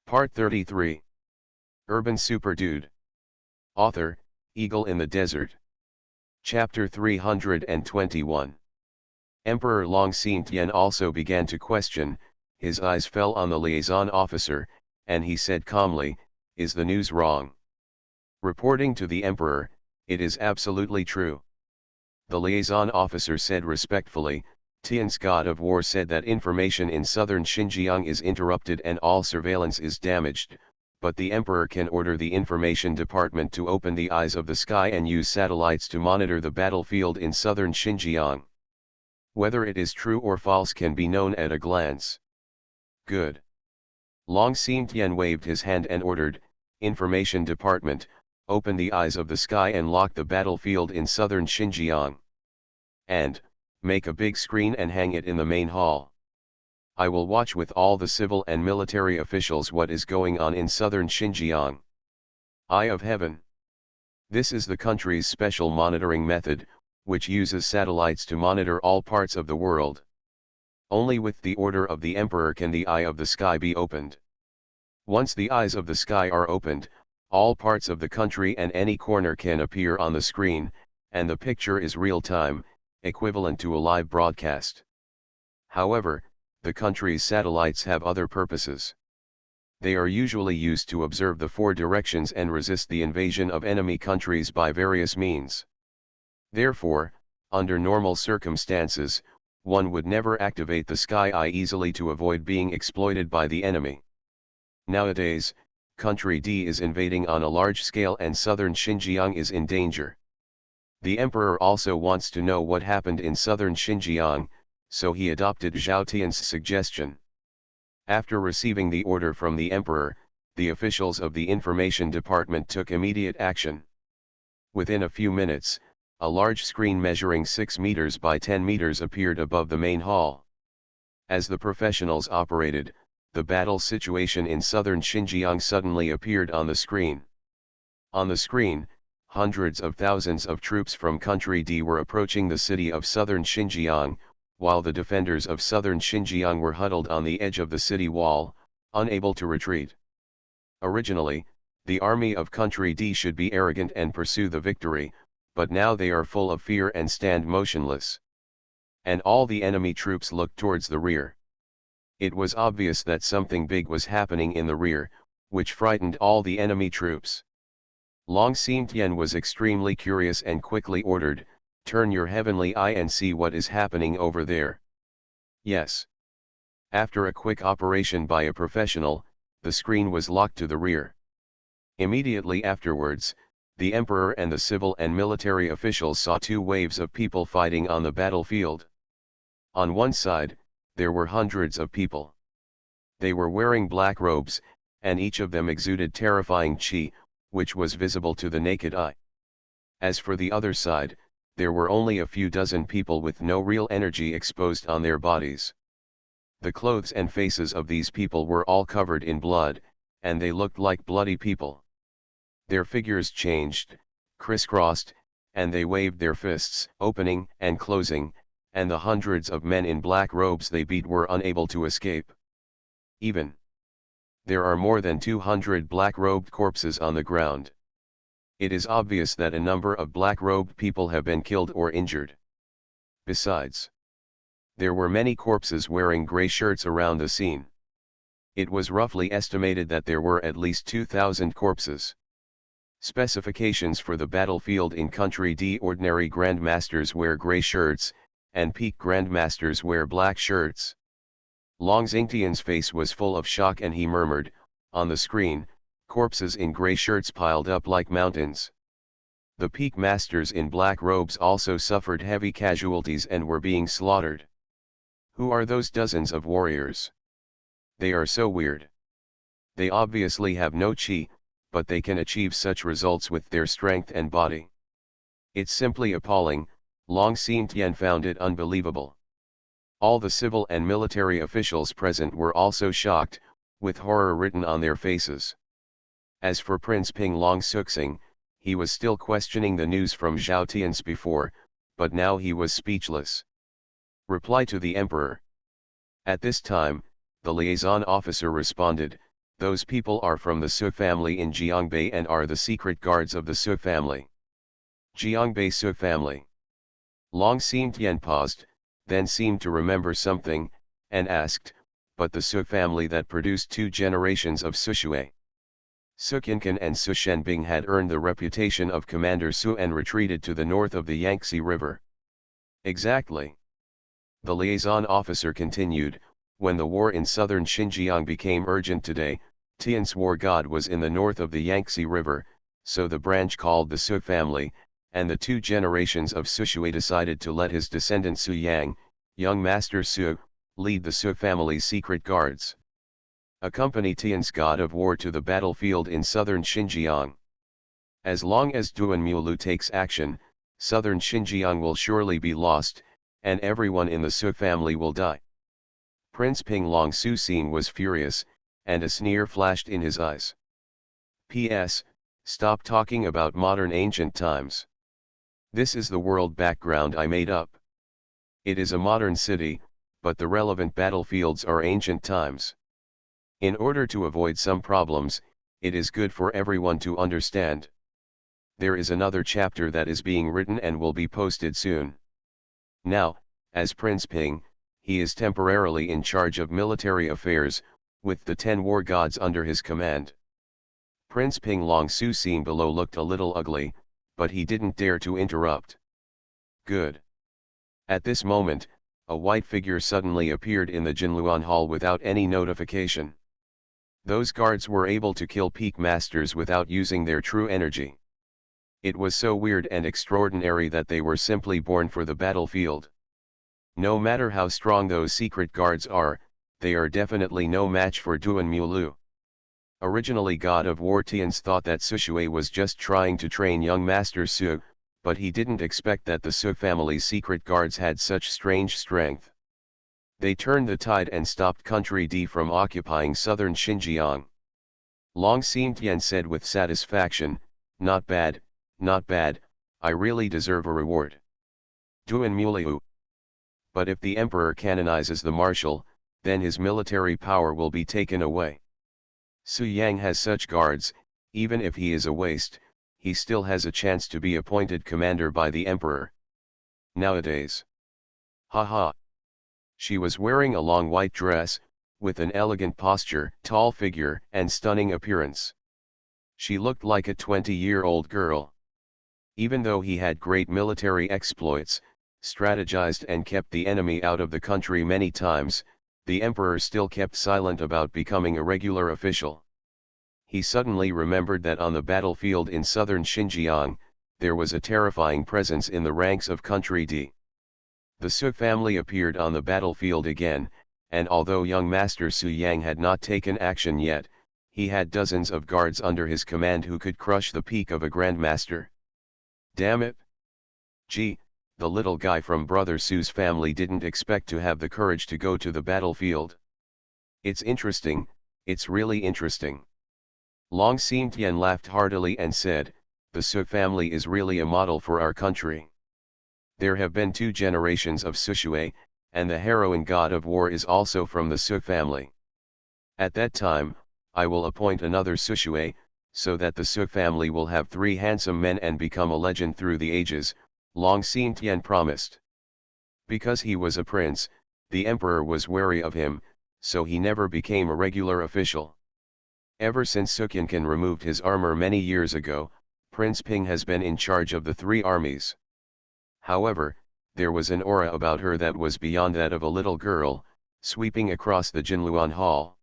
Part 33. Urban Super Dude. Author, Eagle in the Desert. Chapter 321. Emperor Long Xingtian also began to question. His eyes fell on the liaison officer, and he said calmly, "Is the news wrong?" Reporting to the emperor, "It is absolutely true." The liaison officer said respectfully, "Tian's god of war said that information in southern Xinjiang is interrupted and all surveillance is damaged, but the emperor can order the information department to open the eyes of the sky and use satellites to monitor the battlefield in southern Xinjiang. Whether it is true or false can be known at a glance." Good. Long Xingtian waved his hand and ordered, "Information department, open the eyes of the sky and lock the battlefield in southern Xinjiang. And, make a big screen and hang it in the main hall. I will watch with all the civil and military officials what is going on in southern Xinjiang." Eye of Heaven. This is the country's special monitoring method, which uses satellites to monitor all parts of the world. Only with the order of the emperor can the eye of the sky be opened. Once the eyes of the sky are opened, all parts of the country and any corner can appear on the screen, and the picture is real-time, equivalent to a live broadcast. However, the country's satellites have other purposes. They are usually used to observe the four directions and resist the invasion of enemy countries by various means. Therefore, under normal circumstances, one would never activate the sky eye easily to avoid being exploited by the enemy. Nowadays, Country D is invading on a large scale and southern Xinjiang is in danger. The emperor also wants to know what happened in southern Xinjiang, so he adopted Zhao Tian's suggestion. After receiving the order from the emperor, the officials of the information department took immediate action. Within a few minutes, a large screen measuring 6 meters by 10 meters appeared above the main hall. As the professionals operated, the battle situation in southern Xinjiang suddenly appeared on the screen. On the screen, hundreds of thousands of troops from Country D were approaching the city of southern Xinjiang, while the defenders of southern Xinjiang were huddled on the edge of the city wall, unable to retreat. Originally, the army of Country D should be arrogant and pursue the victory, but now they are full of fear and stand motionless. And all the enemy troops looked towards the rear. It was obvious that something big was happening in the rear, which frightened all the enemy troops. Long Xingtian was extremely curious and quickly ordered, "Turn your heavenly eye and see what is happening over there." Yes. After a quick operation by a professional, the screen was locked to the rear. Immediately afterwards, the emperor and the civil and military officials saw two waves of people fighting on the battlefield. On one side, there were hundreds of people. They were wearing black robes, and each of them exuded terrifying qi, which was visible to the naked eye. As for the other side, there were only a few dozen people with no real energy exposed on their bodies. The clothes and faces of these people were all covered in blood, and they looked like bloody people. Their figures changed, crisscrossed, and they waved their fists, opening and closing, and the hundreds of men in black robes they beat were unable to escape. There are more than 200 black-robed corpses on the ground. It is obvious that a number of black-robed people have been killed or injured. Besides, there were many corpses wearing gray shirts around the scene. It was roughly estimated that there were at least 2,000 corpses. Specifications for the battlefield in Country D: ordinary grandmasters wear gray shirts, and peak grandmasters wear black shirts. Long Xingtian's face was full of shock and he murmured, "On the screen, corpses in gray shirts piled up like mountains. The peak masters in black robes also suffered heavy casualties and were being slaughtered. Who are those dozens of warriors? They are so weird. They obviously have no qi, but they can achieve such results with their strength and body. It's simply appalling." Long Xingtian found it unbelievable. All the civil and military officials present were also shocked, with horror written on their faces. As for Prince Ping Long Suxing, he was still questioning the news from Zhao Tian's before, but now he was speechless. Reply to the emperor. At this time, the liaison officer responded, Those people are from the Su family in Jiangbei and are the secret guards of the Su family. Jiangbei Su family. Long Xingtian paused, then seemed to remember something, and asked, but the Su family that produced 2 generations of Sushui. Su Qincan and Su Shenbing had earned the reputation of Commander Su and retreated to the north of the Yangtze River. Exactly. The liaison officer continued, when the war in southern Xinjiang became urgent today, Tian's war god was in the north of the Yangtze River, so the branch called the Su family, and the 2 generations of Sushui decided to let his descendant Su Yang, young Master Su, lead the Su family's secret guards. Accompany Tian's god of war to the battlefield in southern Xinjiang. As long as Duan Mulu takes action, southern Xinjiang will surely be lost, and everyone in the Su family will die. Prince Ping Long Su Xin was furious, and a sneer flashed in his eyes. P.S. Stop talking about modern ancient times. This is the world background I made up. It is a modern city, but the relevant battlefields are ancient times. In order to avoid some problems, it is good for everyone to understand. There is another chapter that is being written and will be posted soon. Now, as Prince Ping, he is temporarily in charge of military affairs, with the 10 war gods under his command. Prince Ping Long Su seen below looked a little ugly, but he didn't dare to interrupt. Good. At this moment, a white figure suddenly appeared in the Jinluan Hall without any notification. Those guards were able to kill peak masters without using their true energy. It was so weird and extraordinary that they were simply born for the battlefield. No matter how strong those secret guards are, they are definitely no match for Duan Mulu. Originally God of War Tian's thought that Sushui was just trying to train young Master Su, but he didn't expect that the Su family's secret guards had such strange strength. They turned the tide and stopped Country D from occupying southern Xinjiang. Long Xingtian said with satisfaction, not bad, not bad, I really deserve a reward. Duan Muliu. But if the emperor canonizes the marshal, then his military power will be taken away. Su Yang has such guards, even if he is a waste, he still has a chance to be appointed commander by the emperor. Nowadays. Haha. She was wearing a long white dress, with an elegant posture, tall figure, and stunning appearance. She looked like a 20-year-old girl. Even though he had great military exploits, strategized and kept the enemy out of the country many times, the emperor still kept silent about becoming a regular official. He suddenly remembered that on the battlefield in southern Xinjiang, there was a terrifying presence in the ranks of Country D. The Su family appeared on the battlefield again, and although young Master Su Yang had not taken action yet, he had dozens of guards under his command who could crush the peak of a grandmaster. Damn it! Gee, the little guy from Brother Su's family didn't expect to have the courage to go to the battlefield. It's interesting, it's really interesting. Long Xingtian laughed heartily and said, the Su family is really a model for our country. There have been 2 generations of Sushui, and the heroine god of war is also from the Su family. At that time, I will appoint another Sushui, so that the Su family will have 3 handsome men and become a legend through the ages, Long Xingtian promised. Because he was a prince, the emperor was wary of him, so he never became a regular official. Ever since Su Qincan removed his armor many years ago, Prince Ping has been in charge of the 3 armies. However, there was an aura about her that was beyond that of a little girl, sweeping across the Jinluan Hall.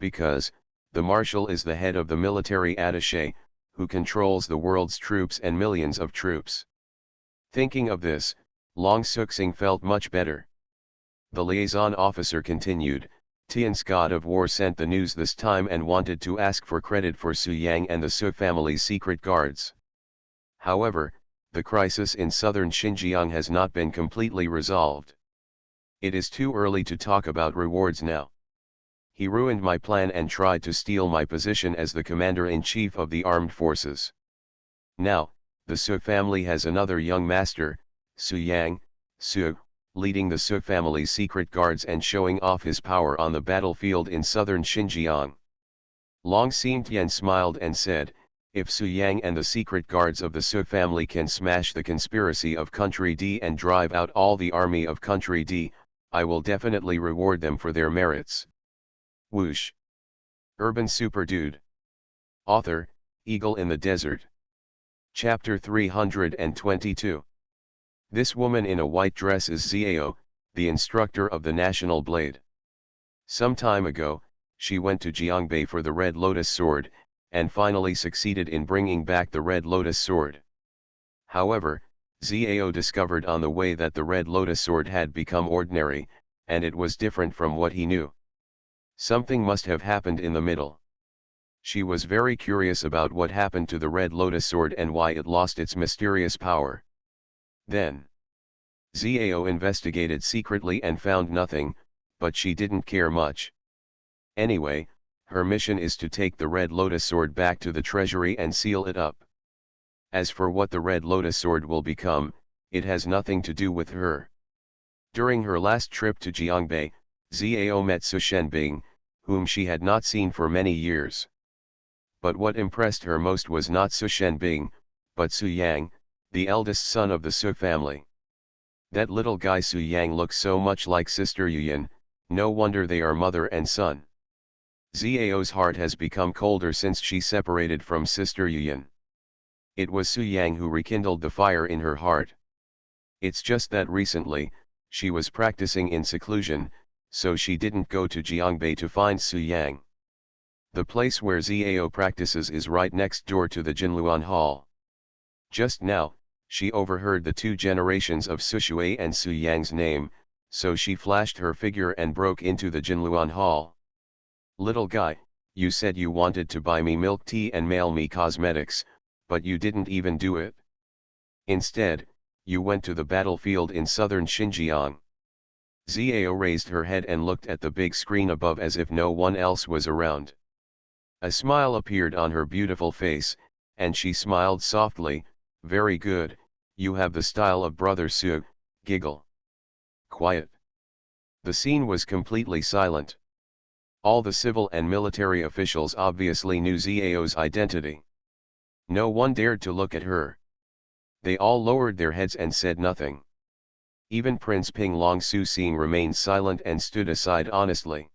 Because, the marshal is the head of the military attaché, who controls the world's troops and millions of troops. Thinking of this, Long Suxing felt much better. The liaison officer continued, Tian's god of war sent the news this time and wanted to ask for credit for Su Yang and the Su family's secret guards. However, the crisis in southern Xinjiang has not been completely resolved. It is too early to talk about rewards now. He ruined my plan and tried to steal my position as the commander-in-chief of the armed forces. Now, the Su family has another young master, Su Yang, Su, leading the Su family's secret guards and showing off his power on the battlefield in southern Xinjiang. Long Xingtian smiled and said, if Su Yang and the secret guards of the Su family can smash the conspiracy of Country D and drive out all the army of Country D, I will definitely reward them for their merits. Whoosh. Urban Super Dude. Author, Eagle in the Desert. Chapter 322. This woman in a white dress is Xiao, the instructor of the National Blade. Some time ago, she went to Jiangbei for the Red Lotus Sword, and finally succeeded in bringing back the Red Lotus Sword. However, Xiao discovered on the way that the Red Lotus Sword had become ordinary, and it was different from what he knew. Something must have happened in the middle. She was very curious about what happened to the Red Lotus Sword and why it lost its mysterious power. Then, Xiao investigated secretly and found nothing, but she didn't care much. Anyway, her mission is to take the Red Lotus Sword back to the treasury and seal it up. As for what the Red Lotus Sword will become, it has nothing to do with her. During her last trip to Jiangbei, Xiao met Su Shenbing, whom she had not seen for many years. But what impressed her most was not Su Shenbing, but Su Yang, the eldest son of the Su family. That little guy Su Yang looks so much like Sister Yuyan, no wonder they are mother and son. Xiao's heart has become colder since she separated from Sister Yuyan. It was Su Yang who rekindled the fire in her heart. It's just that recently, she was practicing in seclusion, so she didn't go to Jiangbei to find Su Yang. The place where Xiao practices is right next door to the Jinluan Hall. Just now, she overheard the two generations of Su Shui and Su Yang's name, so she flashed her figure and broke into the Jinluan Hall. Little guy, you said you wanted to buy me milk tea and mail me cosmetics, but you didn't even do it. Instead, you went to the battlefield in southern Xinjiang. Xiao raised her head and looked at the big screen above as if no one else was around. A smile appeared on her beautiful face, and she smiled softly, very good, you have the style of Brother Su, giggle. Quiet. The scene was completely silent. All the civil and military officials obviously knew Xiao's identity. No one dared to look at her. They all lowered their heads and said nothing. Even Prince Ping Long Su Xing remained silent and stood aside honestly.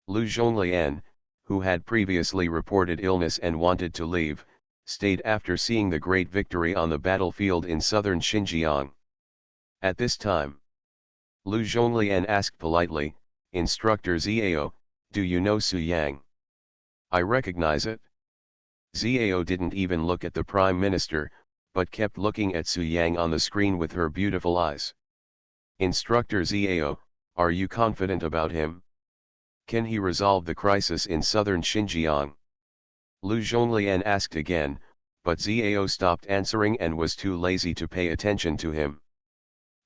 Lu Zhonglian, who had previously reported illness and wanted to leave, stayed after seeing the great victory on the battlefield in southern Xinjiang. At this time, Lu Zhonglian asked politely, Instructor Xiao, do you know Su Yang? I recognize it. Xiao didn't even look at the Prime Minister, but kept looking at Su Yang on the screen with her beautiful eyes. Instructor Xiao, are you confident about him? Can he resolve the crisis in southern Xinjiang? Lu Zhonglian asked again, but Xiao stopped answering and was too lazy to pay attention to him.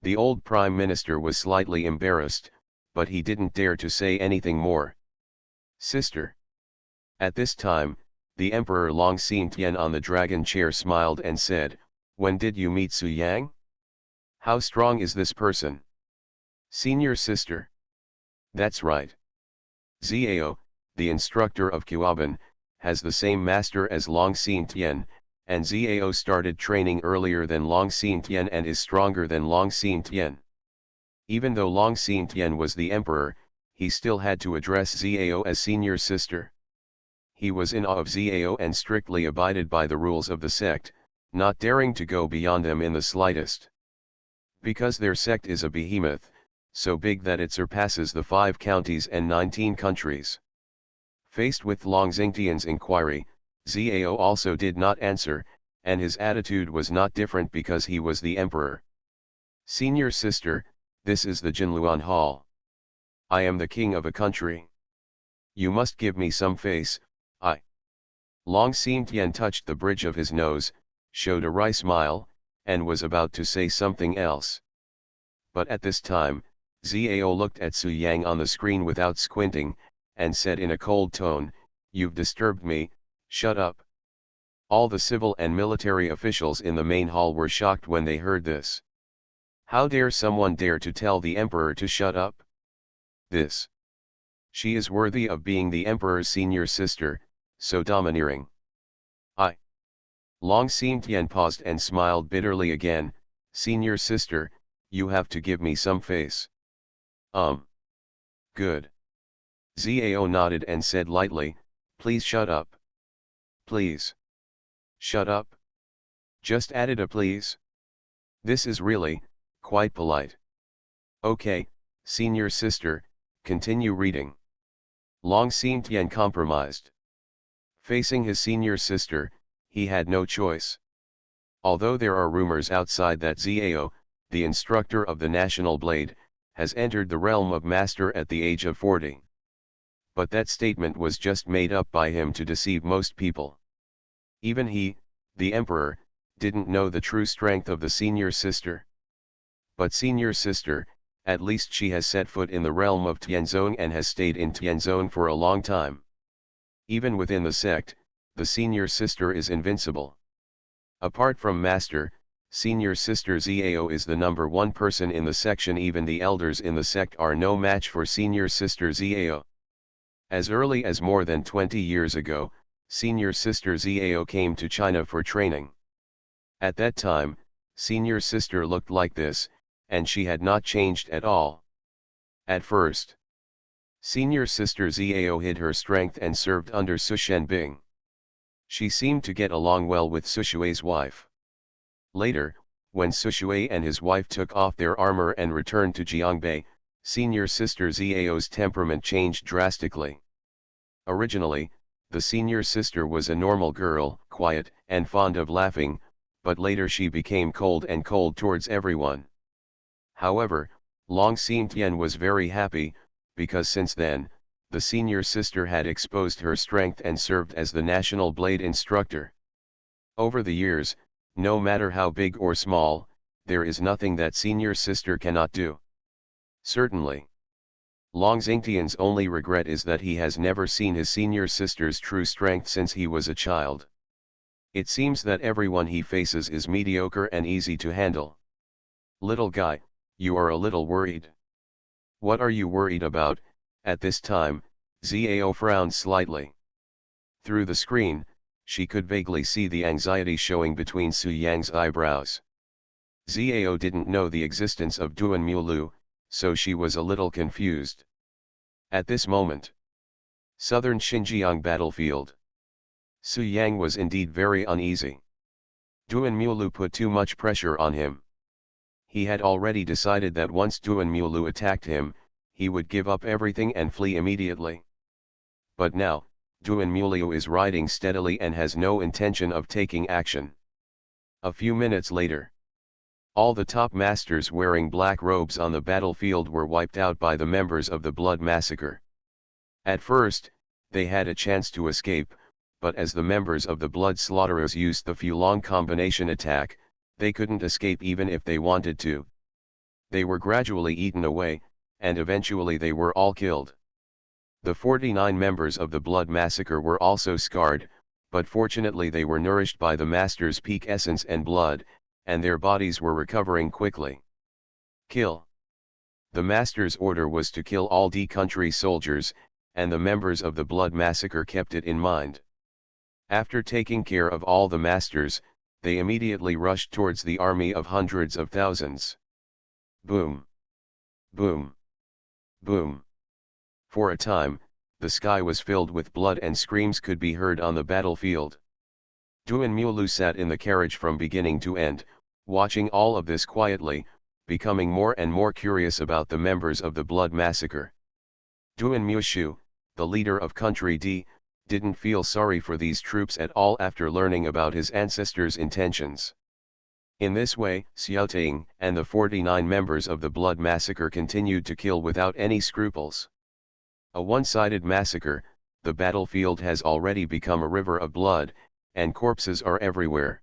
The old Prime Minister was slightly embarrassed, but he didn't dare to say anything more. Sister. At this time, the Emperor Long Xingtian on the dragon chair smiled and said, when did you meet Su Yang? How strong is this person? Senior sister. That's right. Xiao, the instructor of Qiaban, has the same master as Long Xingtian, and Xiao started training earlier than Long Xingtian and is stronger than Long Xingtian. Even though Long Xingtian was the emperor, he still had to address Xiao as senior sister. He was in awe of Xiao and strictly abided by the rules of the sect, not daring to go beyond them in the slightest. Because their sect is a behemoth, so big that it surpasses the 5 counties and 19 countries. Faced with Long Xingtian's inquiry, Xiao also did not answer, and his attitude was not different because he was the emperor. Senior sister, this is the Jinluan Hall. I am the king of a country. You must give me some face. Long Xingtian touched the bridge of his nose, showed a wry smile, and was about to say something else. But at this time, Xiao looked at Su Yang on the screen without squinting, and said in a cold tone, you've disturbed me, shut up. All the civil and military officials in the main hall were shocked when they heard this. How dare someone dare to tell the emperor to shut up? She is worthy of being the emperor's senior sister, so domineering. I. Long Xingtian paused and smiled bitterly again. Senior sister, you have to give me some face. Good. Zhao nodded and said lightly, please shut up. Please. Shut up. Just added a please. This is really, quite polite. Okay, senior sister, continue reading. Long Xingtian compromised. Facing his senior sister, he had no choice. Although there are rumors outside that Zhao, the instructor of the National Blade, has entered the realm of master at the age of 40. But that statement was just made up by him to deceive most people. Even he, the emperor, didn't know the true strength of the senior sister. But senior sister, at least she has set foot in the realm of Tianzong and has stayed in Tianzong for a long time. Even within the sect, the senior sister is invincible. Apart from master, senior sister Zhao is the number one person in the section. Even the elders in the sect are no match for senior sister Zhao. As early as more than 20 years ago, senior sister Zhao came to China for training. At that time, senior sister looked like this, and she had not changed at all. At first, senior sister Zhao hid her strength and served under Su Shenbing. She seemed to get along well with Su Shui's wife. Later, when Su Shui and his wife took off their armor and returned to Jiangbei, senior sister Zhao's temperament changed drastically. Originally, the senior sister was a normal girl, quiet and fond of laughing, but later she became cold towards everyone. However, Long Xingtian was very happy, because since then, the senior sister had exposed her strength and served as the National Blade instructor. Over the years, no matter how big or small, there is nothing that senior sister cannot do. Certainly. Long Xingtian's only regret is that he has never seen his senior sister's true strength since he was a child. It seems that everyone he faces is mediocre and easy to handle. Little guy, you are a little worried. What are you worried about? At this time, Zhao frowned slightly. Through the screen, she could vaguely see the anxiety showing between Su Yang's eyebrows. Zhao didn't know the existence of Duan Mulu, so she was a little confused. At this moment, southern Xinjiang battlefield. Su Yang was indeed very uneasy. Duan Mulu put too much pressure on him. He had already decided that once Duan Mulu attacked him, he would give up everything and flee immediately. But now, Duan Mulu is riding steadily and has no intention of taking action. A few minutes later, all the top masters wearing black robes on the battlefield were wiped out by the members of the Blood Massacre. At first, they had a chance to escape, but as the members of the Blood Slaughterers used the Fulong combination attack, they couldn't escape even if they wanted to. They were gradually eaten away, and eventually they were all killed. The 49 members of the Blood Massacre were also scarred, but fortunately they were nourished by the Master's peak essence and blood, and their bodies were recovering quickly. Kill. The Master's order was to kill all D-country soldiers, and the members of the Blood Massacre kept it in mind. After taking care of all the Masters, they immediately rushed towards the army of hundreds of thousands. Boom! Boom! Boom! For a time, the sky was filled with blood and screams could be heard on the battlefield. Duan Mulu sat in the carriage from beginning to end, watching all of this quietly, becoming more and more curious about the members of the Blood Massacre. Duan Mushu, the leader of Country D, didn't feel sorry for these troops at all after learning about his ancestors' intentions. In this way, Xiaoting and the 49 members of the Blood Massacre continued to kill without any scruples. A one-sided massacre, the battlefield has already become a river of blood, and corpses are everywhere.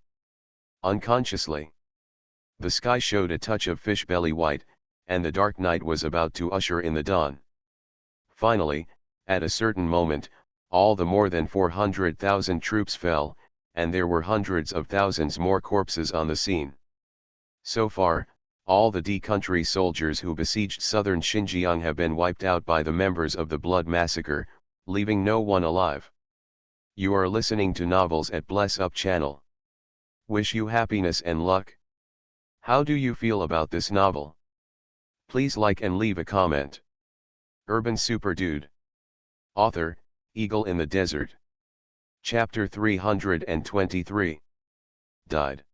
Unconsciously, the sky showed a touch of fish belly white, and the dark night was about to usher in the dawn. Finally, at a certain moment, all the more than 400,000 troops fell, and there were hundreds of thousands more corpses on the scene. So far, all the D-country soldiers who besieged southern Xinjiang have been wiped out by the members of the Blood Massacre, leaving no one alive. You are listening to Novels at Bless Up channel. Wish you happiness and luck. How do you feel about this novel? Please like and leave a comment. Urban Super Dude. Author, Eagle in the Desert. Chapter 323. Died.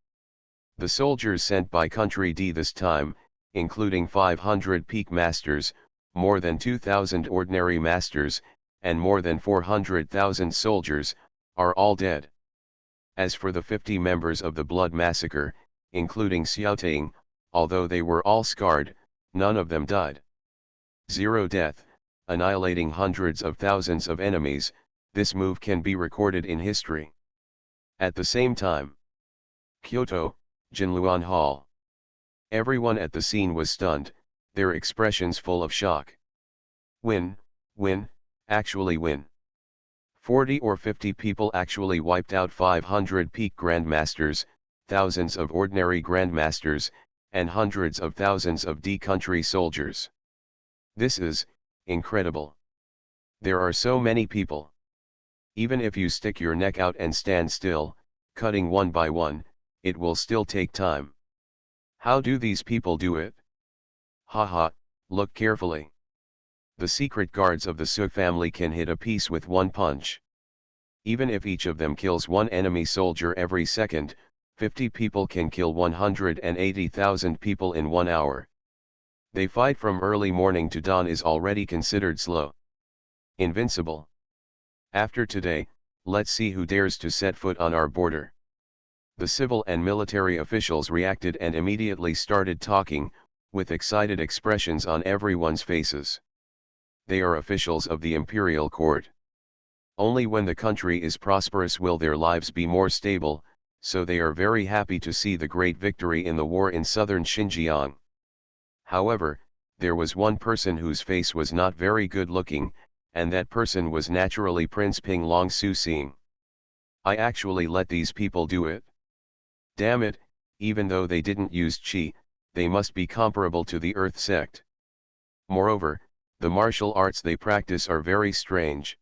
The soldiers sent by Country D this time, including 500 peak masters, more than 2,000 ordinary masters, and more than 400,000 soldiers, are all dead. As for the 50 members of the Blood Massacre, including Xiaoting, although they were all scarred, none of them died. Zero death, annihilating hundreds of thousands of enemies, this move can be recorded in history. At the same time, Kyoto, Jinluan Hall. Everyone at the scene was stunned, their expressions full of shock. Win, actually win. 40 or 50 people actually wiped out 500 peak grandmasters, thousands of ordinary grandmasters, and hundreds of thousands of D-country soldiers. This is incredible. There are so many people. Even if you stick your neck out and stand still, cutting one by one, it will still take time. How do these people do it? Haha, look carefully. The secret guards of the Su family can hit a piece with one punch. Even if each of them kills one enemy soldier every second, 50 people can kill 180,000 people in 1 hour. They fight from early morning to dawn is already considered slow. Invincible. After today, let's see who dares to set foot on our border. The civil and military officials reacted and immediately started talking, with excited expressions on everyone's faces. They are officials of the imperial court. Only when the country is prosperous will their lives be more stable, so they are very happy to see the great victory in the war in southern Xinjiang. However, there was one person whose face was not very good looking, and that person was naturally Prince Ping Long Su Xing. I actually let these people do it. Damn it, even though they didn't use qi, they must be comparable to the Earth sect. Moreover, the martial arts they practice are very strange.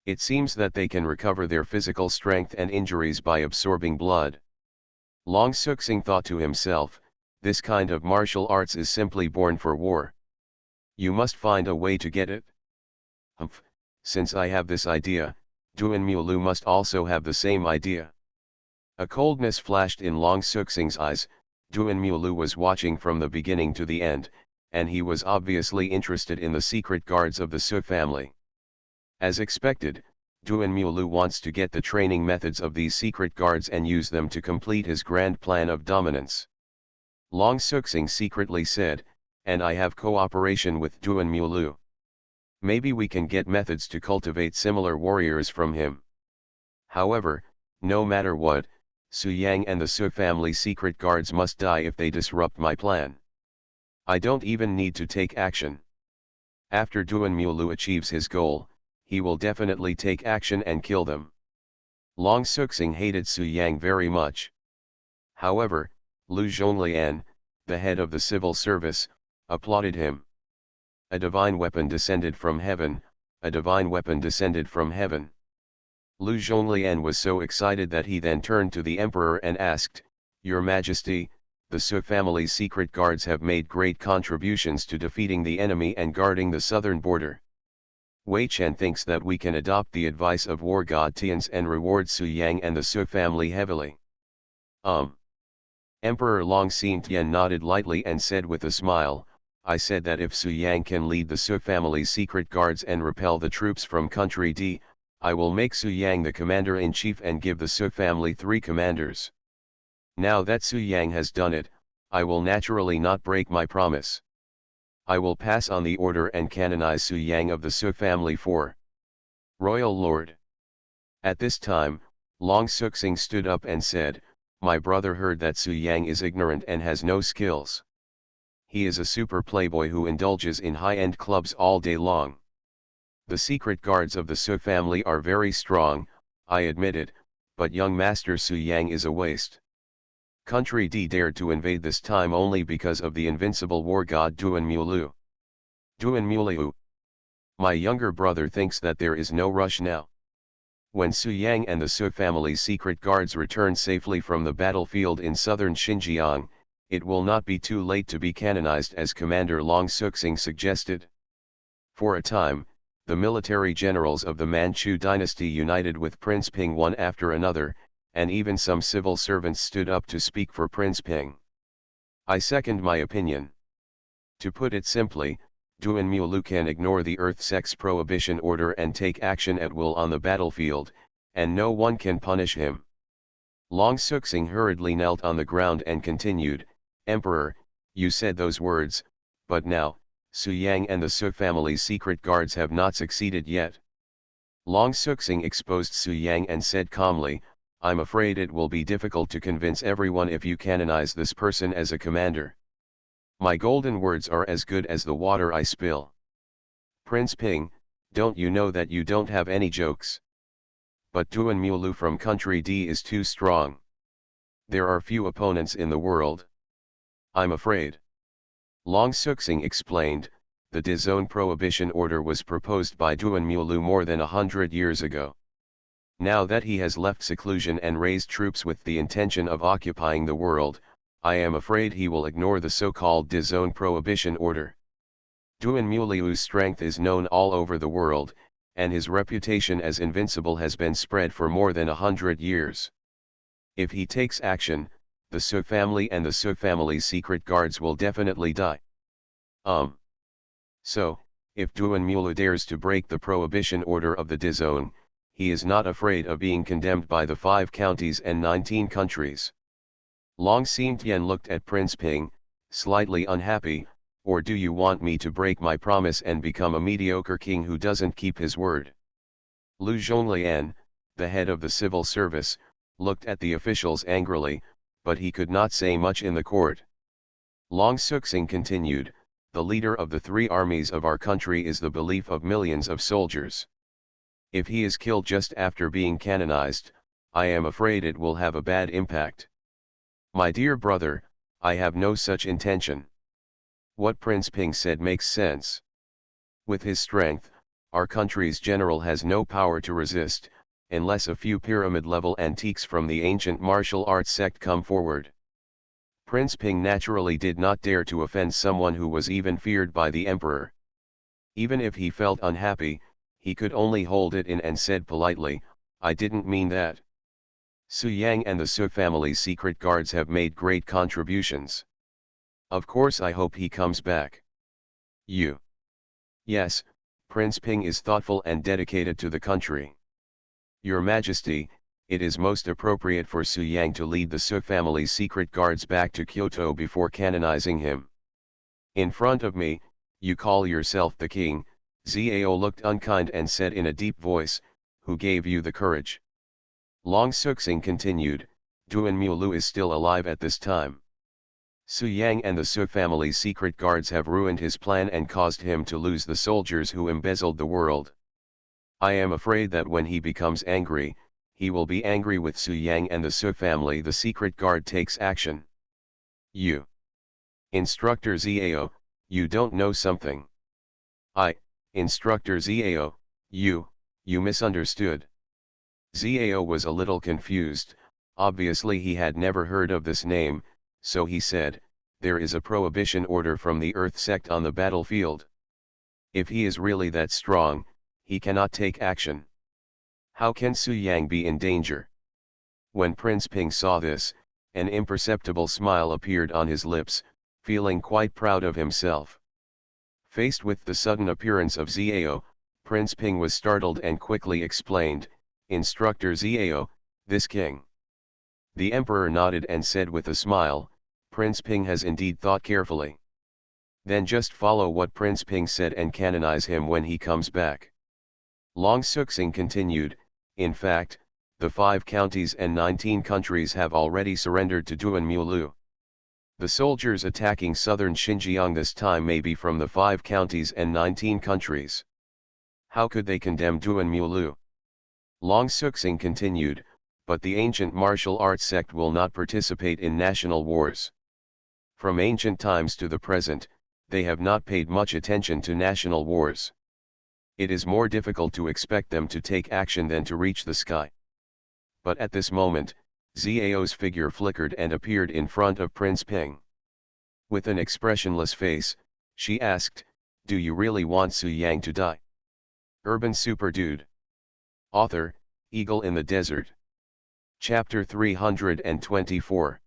It seems that they can recover their physical strength and injuries by absorbing blood. Long Suxing thought to himself, this kind of martial arts is simply born for war. You must find a way to get it. Humph, since I have this idea, Duan Mulu must also have the same idea. A coldness flashed in Long Suxing's eyes. Duan Mulu was watching from the beginning to the end, and he was obviously interested in the secret guards of the Su family. As expected, Duan Mulu wants to get the training methods of these secret guards and use them to complete his grand plan of dominance. Long Suxing secretly said, and I have cooperation with Duan Mulu. Maybe we can get methods to cultivate similar warriors from him. However, no matter what, Su Yang and the Su family secret guards must die if they disrupt my plan. I don't even need to take action. After Duan Mulu achieves his goal, he will definitely take action and kill them. Long Suxing hated Su Yang very much. However, Lu Zhonglian, the head of the civil service, applauded him. A divine weapon descended from heaven, a divine weapon descended from heaven. Lu Zhonglian was so excited that he then turned to the emperor and asked, Your Majesty, the Su family's secret guards have made great contributions to defeating the enemy and guarding the southern border. Wei Chen thinks that we can adopt the advice of war god Tian's and reward Su Yang and the Su family heavily. Emperor Long Xintian nodded lightly and said with a smile, I said that if Su Yang can lead the Su family's secret guards and repel the troops from Country D, I will make Su Yang the commander-in-chief and give the Su family 3 commanders. Now that Su Yang has done it, I will naturally not break my promise. I will pass on the order and canonize Su Yang of the Su family for Royal Lord. At this time, Long Suxing stood up and said, My brother heard that Su Yang is ignorant and has no skills. He is a super playboy who indulges in high-end clubs all day long. The secret guards of the Su family are very strong, I admit it, but young Master Su Yang is a waste. Country D dared to invade this time only because of the invincible war god Duan Mulu. Duan Mulu. My younger brother thinks that there is no rush now. When Su Yang and the Su family's secret guards return safely from the battlefield in southern Xinjiang, it will not be too late to be canonized as Commander Long Suxing suggested. For a time, the military generals of the Manchu dynasty united with Prince Ping one after another, and even some civil servants stood up to speak for Prince Ping. I second my opinion. To put it simply, Duan Mulu can ignore the Earth Sex Prohibition Order and take action at will on the battlefield, and no one can punish him. Long Suxing hurriedly knelt on the ground and continued, Emperor, you said those words, but now, Su Yang and the Su family's secret guards have not succeeded yet. Long Suxing exposed Su Yang and said calmly, I'm afraid it will be difficult to convince everyone if you canonize this person as a commander. My golden words are as good as the water I spill. Prince Ping, don't you know that you don't have any jokes? But Duan Mulu from country D is too strong. There are few opponents in the world. I'm afraid. Long Suxing explained, the Dizone Prohibition Order was proposed by Duan Mulu more than 100 years ago. Now that he has left seclusion and raised troops with the intention of occupying the world, I am afraid he will ignore the so-called Dizone Prohibition Order. Duan Mulu's strength is known all over the world, and his reputation as invincible has been spread for more than 100 years. If he takes action, the Su family and the Su family's secret guards will definitely die. So, if Duan Mulu dares to break the prohibition order of the Dizone, he is not afraid of being condemned by the 5 counties and 19 countries. Long Xingtian looked at Prince Ping, slightly unhappy, or do you want me to break my promise and become a mediocre king who doesn't keep his word? Lu Zhonglian, the head of the civil service, looked at the officials angrily, but he could not say much in the court. Long Suxing continued, the leader of the 3 armies of our country is the belief of millions of soldiers. If he is killed just after being canonized, I am afraid it will have a bad impact. My dear brother, I have no such intention. What Prince Ping said makes sense. With his strength, our country's general has no power to resist, unless a few pyramid-level antiques from the ancient martial arts sect come forward. Prince Ping naturally did not dare to offend someone who was even feared by the emperor. Even if he felt unhappy, he could only hold it in and said politely, I didn't mean that. Su Yang and the Su family's secret guards have made great contributions. Of course I hope he comes back. You. Yes, Prince Ping is thoughtful and dedicated to the country. Your Majesty, it is most appropriate for Su Yang to lead the Su family's secret guards back to Kyoto before canonizing him. In front of me, you call yourself the king, Zhao looked unkind and said in a deep voice, who gave you the courage? Long Suxing continued, Duan Mulu is still alive at this time. Su Yang and the Su family's secret guards have ruined his plan and caused him to lose the soldiers who embezzled the world. I am afraid that when he becomes angry, he will be angry with Su Yang and the Su family. The secret guard takes action. You. Instructor Zhao, you don't know something. Instructor Zhao, you misunderstood. Zhao was a little confused, obviously he had never heard of this name, so he said, there is a prohibition order from the Earth sect on the battlefield. If he is really that strong, he cannot take action. How can Su Yang be in danger? When Prince Ping saw this, an imperceptible smile appeared on his lips, feeling quite proud of himself. Faced with the sudden appearance of Zhao, Prince Ping was startled and quickly explained, Instructor Zhao, this king. The emperor nodded and said with a smile, Prince Ping has indeed thought carefully. Then just follow what Prince Ping said and canonize him when he comes back. Long Suxing continued, in fact, the 5 counties and 19 countries have already surrendered to Duan Mulu. The soldiers attacking southern Xinjiang this time may be from the 5 counties and 19 countries. How could they condemn Duan Mulu? Long Suxing continued, but the ancient martial arts sect will not participate in national wars. From ancient times to the present, they have not paid much attention to national wars. it is more difficult to expect them to take action than to reach the sky. But at this moment, Xiao's figure flickered and appeared in front of Prince Ping. With an expressionless face, she asked, "Do you really want Su Yang to die?" Urban Super Dude. Author, Eagle in the Desert. Chapter 324.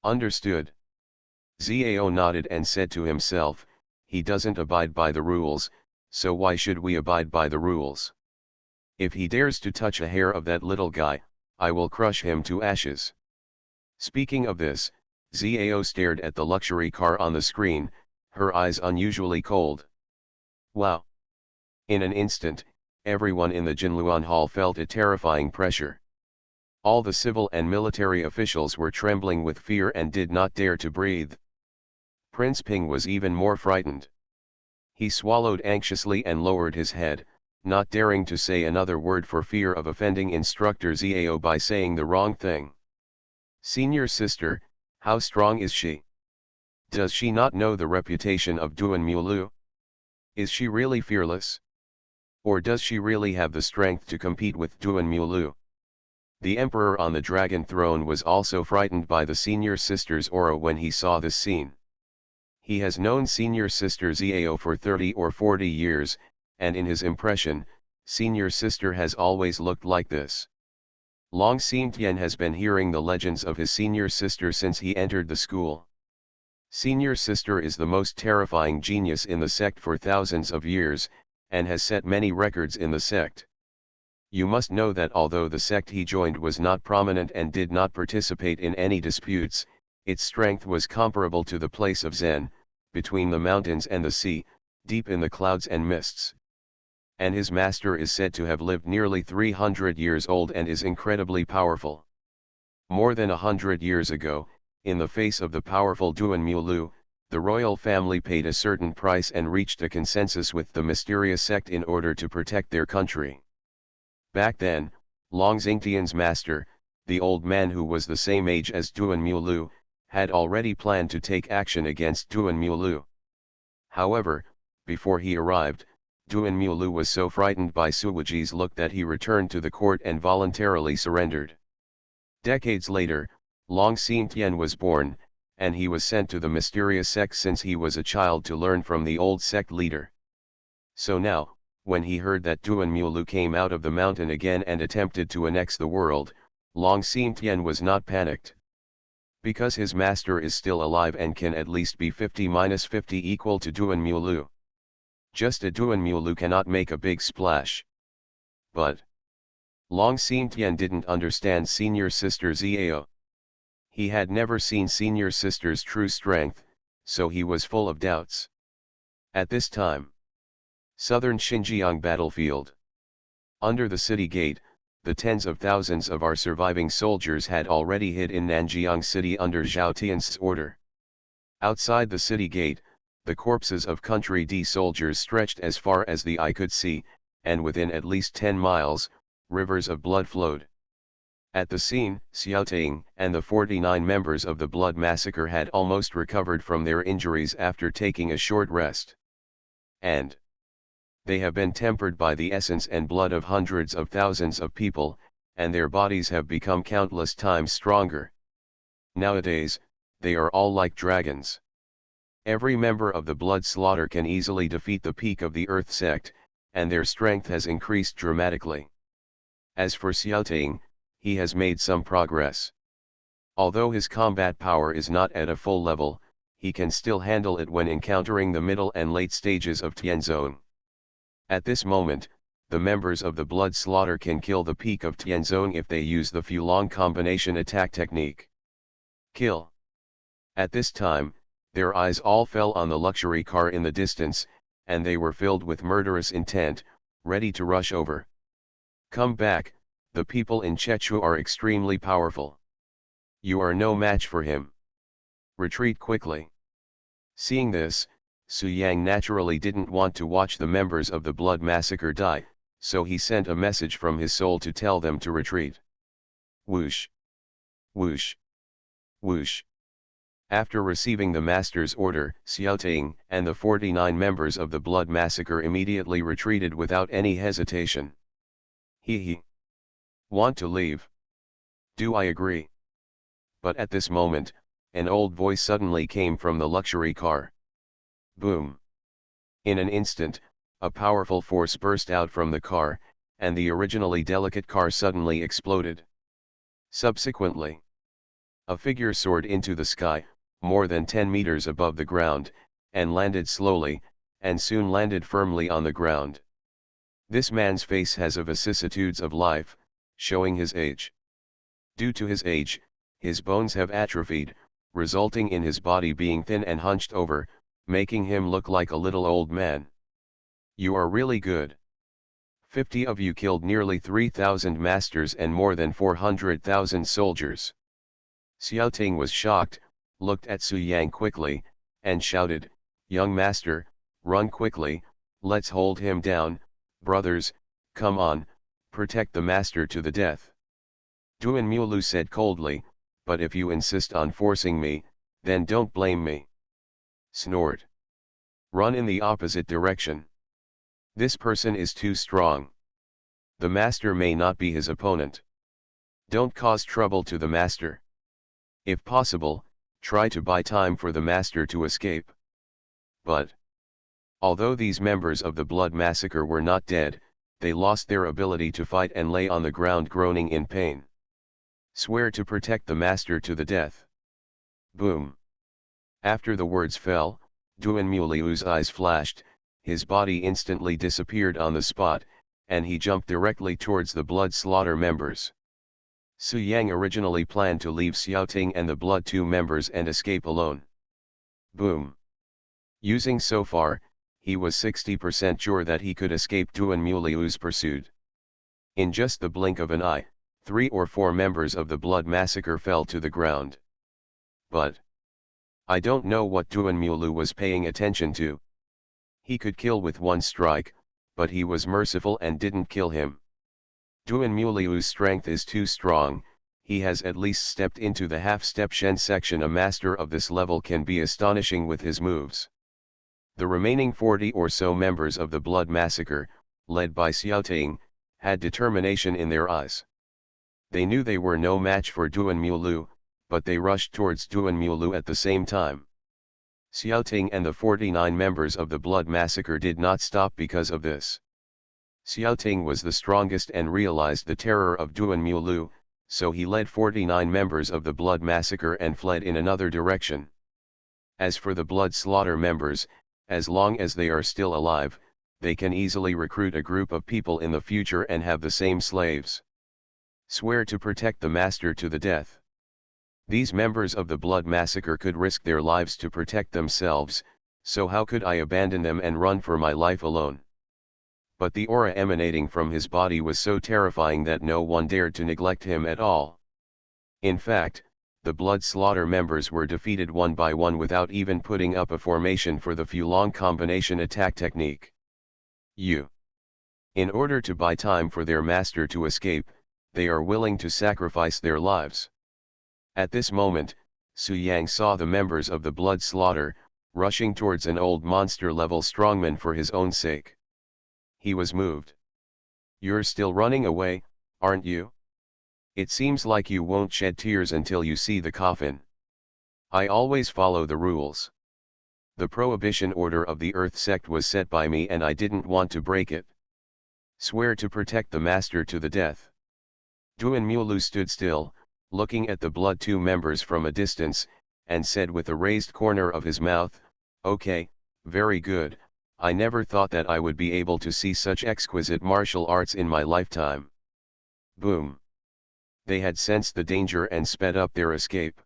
Understood. Xiao nodded and said to himself, he doesn't abide by the rules, so why should we abide by the rules? If he dares to touch a hair of that little guy, I will crush him to ashes. Speaking of this, Xiao stared at the luxury car on the screen, her eyes unusually cold. Wow! In an instant, everyone in the Jinluan Hall felt a terrifying pressure. All the civil and military officials were trembling with fear and did not dare to breathe. Prince Ping was even more frightened. He swallowed anxiously and lowered his head, not daring to say another word for fear of offending Instructor Xiao by saying the wrong thing. Senior sister, how strong is she? Does she not know the reputation of Duan Mulu? Is she really fearless? Or does she really have the strength to compete with Duan Mulu? The emperor on the dragon throne was also frightened by the senior sister's aura when he saw this scene. He has known senior sister Xiao for 30 or 40 years, and in his impression, senior sister has always looked like this. Long Xingtian has been hearing the legends of his senior sister since he entered the school. Senior sister is the most terrifying genius in the sect for thousands of years, and has set many records in the sect. You must know that although the sect he joined was not prominent and did not participate in any disputes, its strength was comparable to the place of Zen, between the mountains and the sea, deep in the clouds and mists. And his master is said to have lived nearly 300 years old and is incredibly powerful. More than 100 years ago, in the face of the powerful Duan Mulu, the royal family paid a certain price and reached a consensus with the mysterious sect in order to protect their country. Back then, Long Xingtian's master, the old man who was the same age as Duan Mulu, had already planned to take action against Duan Mulu. However, before he arrived, Duan Mulu was so frightened by Suwaji's look that he returned to the court and voluntarily surrendered. Decades later, Long Xingtian was born, and he was sent to the mysterious sect since he was a child to learn from the old sect leader. So now, when he heard that Duan Mulu came out of the mountain again and attempted to annex the world, Long Xingtian was not panicked. Because his master is still alive and can at least be 50-50 equal to Duan Mulu. Just a Duan Mulu cannot make a big splash. But Long Xingtian didn't understand senior sister Xiao. He had never seen senior sister's true strength, so he was full of doubts. At this time, Southern Xinjiang battlefield. Under the city gate, the tens of thousands of our surviving soldiers had already hid in Nanjiang city under Zhao Tian's order. Outside the city gate, the corpses of Country D soldiers stretched as far as the eye could see, and within at least 10 miles, rivers of blood flowed. At the scene, Xiaoting and the 49 members of the blood massacre had almost recovered from their injuries after taking a short rest. And they have been tempered by the essence and blood of hundreds of thousands of people, and their bodies have become countless times stronger. Nowadays, they are all like dragons. Every member of the blood slaughter can easily defeat the peak of the Earth sect, and their strength has increased dramatically. As for Xiaoting, he has made some progress. Although his combat power is not at a full level, he can still handle it when encountering the middle and late stages of Tianzong. At this moment, the members of the blood slaughter can kill the peak of Tianzong if they use the Fulong combination attack technique. Kill. At this time, their eyes all fell on the luxury car in the distance, and they were filled with murderous intent, ready to rush over. Come back, the people in Chechu are extremely powerful. You are no match for him. Retreat quickly. Seeing this, Su Yang naturally didn't want to watch the members of the blood massacre die, so he sent a message from his soul to tell them to retreat. Whoosh! Whoosh! Whoosh! After receiving the master's order, Xiaoting and the 49 members of the Blood Massacre immediately retreated without any hesitation. He want to leave. Do I agree? But at this moment, an old voice suddenly came from the luxury car. Boom! In an instant, a powerful force burst out from the car, and the originally delicate car suddenly exploded. Subsequently, a figure soared into the sky, more than 10 meters above the ground, and landed slowly, and soon landed firmly on the ground. This man's face has a vicissitudes of life, showing his age. Due to his age, his bones have atrophied, resulting in his body being thin and hunched over, making him look like a little old man. You are really good. 50 of you killed nearly 3,000 masters and more than 400,000 soldiers. Xiaoting was shocked, looked at Su Yang quickly, and shouted, "Young master, run quickly, let's hold him down, brothers, come on, protect the master to the death." Duan Mulu said coldly, "But if you insist on forcing me, then don't blame me." Snort. Run in the opposite direction. This person is too strong. The master may not be his opponent. Don't cause trouble to the master. If possible, try to buy time for the master to escape. But, although these members of the Blood Massacre were not dead, they lost their ability to fight and lay on the ground groaning in pain. Swear to protect the master to the death. Boom. After the words fell, Duan Muliu's eyes flashed, his body instantly disappeared on the spot, and he jumped directly towards the Blood Slaughter members. Su Yang originally planned to leave Xiaoting and the Blood 2 members and escape alone. Boom. Using so far, he was 60% sure that he could escape Duan Muliu's pursuit. In just the blink of an eye, 3 or 4 members of the Blood Massacre fell to the ground. But I don't know what Duan Mulu was paying attention to. He could kill with one strike, but he was merciful and didn't kill him. Duan Muliu's strength is too strong, he has at least stepped into the half-step Shen section. A master of this level can be astonishing with his moves. The remaining 40 or so members of the Blood Massacre, led by Xiaoting, had determination in their eyes. They knew they were no match for Duan Mulu, but they rushed towards Duan Mulu at the same time. Xiaoting and the 49 members of the Blood Massacre did not stop because of this. Xiaoting was the strongest and realized the terror of Duan Mulu, so he led 49 members of the Blood Massacre and fled in another direction. As for the Blood Slaughter members, as long as they are still alive, they can easily recruit a group of people in the future and have the same slaves. Swear to protect the master to the death. These members of the Blood Massacre could risk their lives to protect themselves, so how could I abandon them and run for my life alone? But the aura emanating from his body was so terrifying that no one dared to neglect him at all. In fact, the Blood Slaughter members were defeated one by one without even putting up a formation for the Fulong combination attack technique. In order to buy time for their master to escape, they are willing to sacrifice their lives. At this moment, Su Yang saw the members of the Blood Slaughter, rushing towards an old monster-level strongman for his own sake. He was moved. You're still running away, aren't you? It seems like you won't shed tears until you see the coffin. I always follow the rules. The prohibition order of the Earth sect was set by me and I didn't want to break it. Swear to protect the master to the death. Duan Mulu stood still, looking at the Blood 2 members from a distance, and said with a raised corner of his mouth, "Okay, very good, I never thought that I would be able to see such exquisite martial arts in my lifetime." Boom. They had sensed the danger and sped up their escape.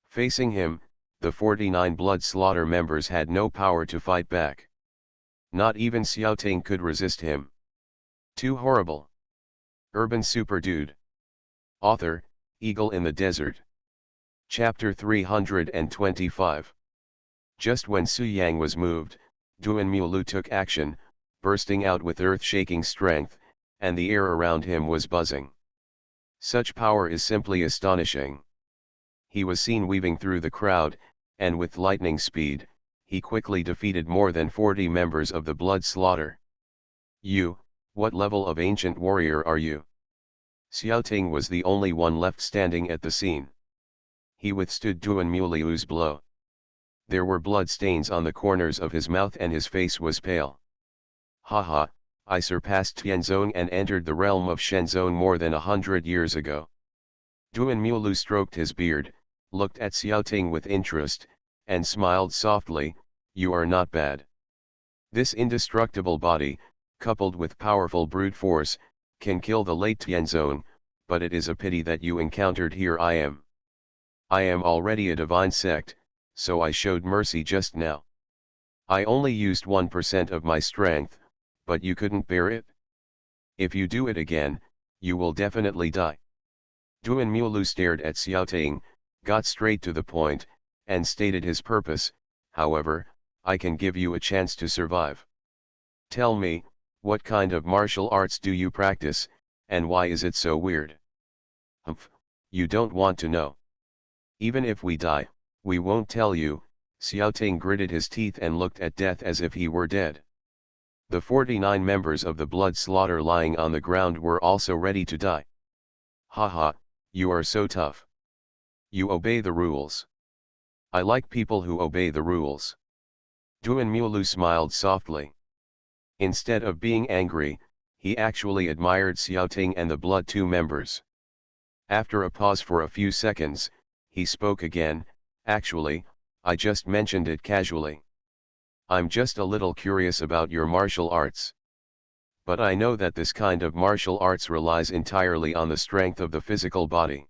Facing him, the 49 Blood Slaughter members had no power to fight back. Not even Xiaoting could resist him. Too horrible. Urban Super Dude. Author, Eagle in the Desert. Chapter 325. Just when Su Yang was moved, Duan Mulu took action, bursting out with earth-shaking strength, and the air around him was buzzing. Such power is simply astonishing. he was seen weaving through the crowd, and with lightning speed, he quickly defeated more than 40 members of the Blood Slaughter. What level of ancient warrior are you? Xiaoting was the only one left standing at the scene. He withstood Duan Muliu's blow. There were blood stains on the corners of his mouth and his face was pale. Haha, I surpassed Tianzong and entered the realm of Shenzong more than 100 years ago. Duan Muliu stroked his beard, looked at Xiaoting with interest, and smiled softly, you are not bad. This indestructible body, coupled with powerful brute force, can kill the late Tianzong, but it is a pity that you encountered here I am. I am already a divine sect, so I showed mercy just now. I only used 1% of my strength, but you couldn't bear it? If you do it again, you will definitely die. Duan Muliu stared at Xiaoting, got straight to the point, and stated his purpose, however, I can give you a chance to survive. Tell me, what kind of martial arts do you practice, and why is it so weird? Humph, you don't want to know. Even if we die, we won't tell you, Xiaoting gritted his teeth and looked at death as if he were dead. The 49 members of the Blood Slaughter lying on the ground were also ready to die. Haha, you are so tough. You obey the rules. I like people who obey the rules. Duan Muliu smiled softly. Instead of being angry, he actually admired Xiaoting and the Blood 2 members. After a pause for a few seconds, he spoke again, actually, I just mentioned it casually. I'm just a little curious about your martial arts. But I know that this kind of martial arts relies entirely on the strength of the physical body.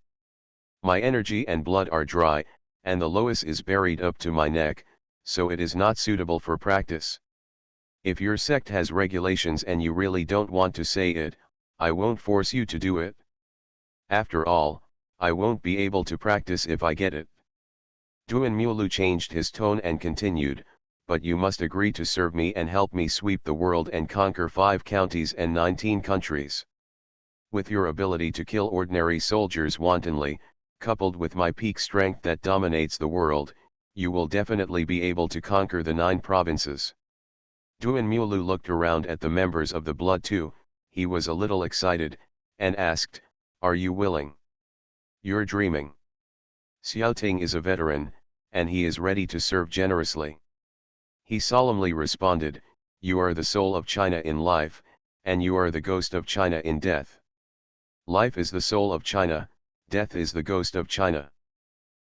My energy and blood are dry, and the loess is buried up to my neck, so it is not suitable for practice. If your sect has regulations and you really don't want to say it, I won't force you to do it. After all, I won't be able to practice if I get it. Duan Muliu changed his tone and continued, but you must agree to serve me and help me sweep the world and conquer 5 counties and 19 countries. With your ability to kill ordinary soldiers wantonly, coupled with my peak strength that dominates the world, you will definitely be able to conquer the 9 provinces. Duan Muliu looked around at the members of the Blood 2, he was a little excited, and asked, are you willing? You're dreaming. Xiaoting is a veteran, and he is ready to serve generously. He solemnly responded, you are the soul of China in life, and you are the ghost of China in death. Life is the soul of China, death is the ghost of China.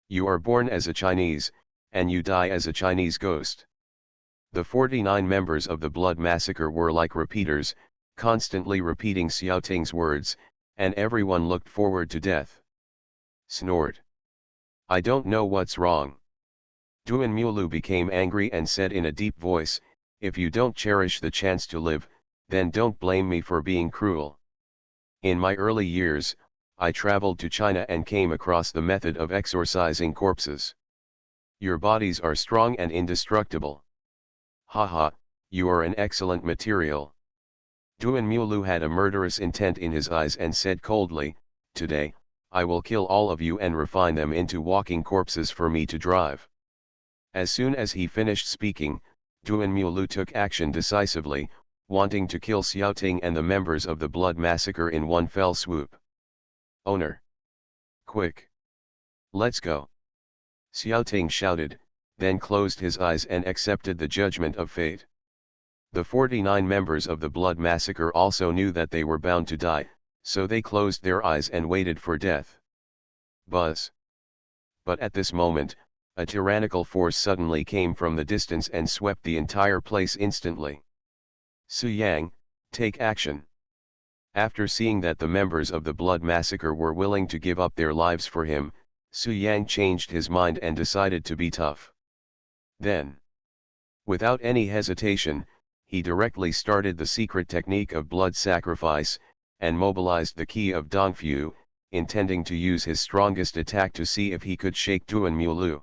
You are born as a Chinese, and you die as a Chinese ghost. The 49 members of the Blood Massacre were like repeaters, constantly repeating Xiaoting's words, and everyone looked forward to death. Snored. I don't know what's wrong. Duan Muliu became angry and said in a deep voice, if you don't cherish the chance to live, then don't blame me for being cruel. In my early years, I traveled to China and came across the method of exorcising corpses. Your bodies are strong and indestructible. Haha, you are an excellent material. Duan Muliu had a murderous intent in his eyes and said coldly, today, I will kill all of you and refine them into walking corpses for me to drive. As soon as he finished speaking, Duan Muliu took action decisively, wanting to kill Xiaoting and the members of the Blood Massacre in one fell swoop. Owner! Quick! Let's go! Xiaoting shouted, then closed his eyes and accepted the judgment of fate. The 49 members of the Blood Massacre also knew that they were bound to die, so they closed their eyes and waited for death. Buzz! But at this moment, a tyrannical force suddenly came from the distance and swept the entire place instantly. Su Yang, take action. After seeing that the members of the Blood Massacre were willing to give up their lives for him, Su Yang changed his mind and decided to be tough. Then, without any hesitation, he directly started the secret technique of blood sacrifice, and mobilized the key of Dongfu, intending to use his strongest attack to see if he could shake Duan Muliu.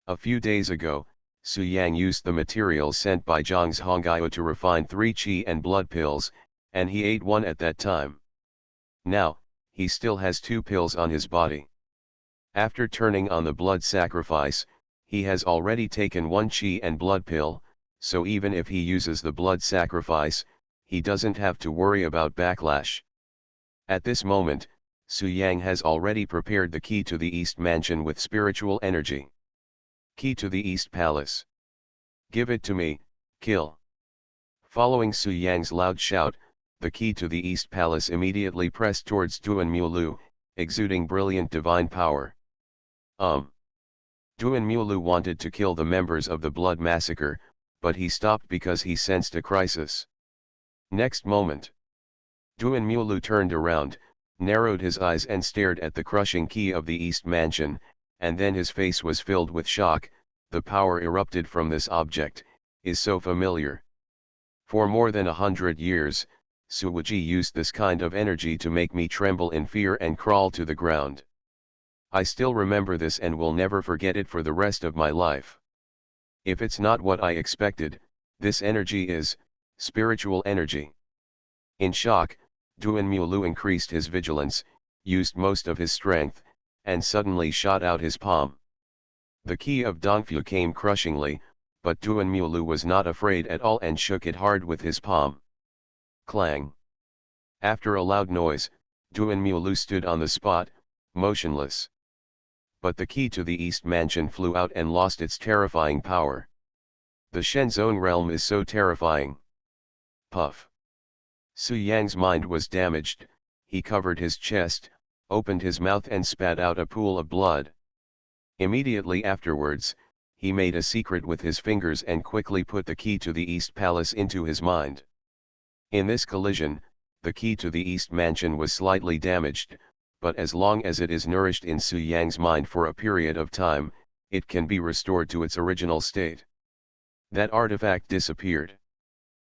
A few days ago, Su Yang used the materials sent by Zhang's Hongao to refine 3 qi and blood pills, and he ate 1 at that time. Now, he still has 2 pills on his body. After turning on the blood sacrifice, he has already taken one chi and blood pill, so even if he uses the blood sacrifice, he doesn't have to worry about backlash. At this moment, Su Yang has already prepared the key to the East Mansion with spiritual energy. Key to the East Palace. Give it to me, kill. Following Su Yang's loud shout, the key to the East Palace immediately pressed towards Duan Mulu, exuding brilliant divine power. Duan Mulu wanted to kill the members of the Blood Massacre, but he stopped because he sensed a crisis. Next moment, Duan Mulu turned around, narrowed his eyes and stared at the crushing key of the East Mansion, and then his face was filled with shock. The power erupted from this object is so familiar. For more than 100 years, Suwuji used this kind of energy to make me tremble in fear and crawl to the ground. I still remember this and will never forget it for the rest of my life. If it's not what I expected, this energy is spiritual energy. In shock, Duan Mulu increased his vigilance, used most of his strength, and suddenly shot out his palm. The key of Dongfu came crushingly, but Duan Mulu was not afraid at all and shook it hard with his palm. Clang! After a loud noise, Duan Mulu stood on the spot, motionless. But the key to the East Mansion flew out and lost its terrifying power. The Shenzone realm is so terrifying. Puff! Su Yang's mind was damaged. He covered his chest, opened his mouth and spat out a pool of blood. Immediately afterwards, he made a secret with his fingers and quickly put the key to the East Palace into his mind. In this collision, the key to the East Mansion was slightly damaged, but as long as it is nourished in Su Yang's mind for a period of time, it can be restored to its original state. That artifact disappeared.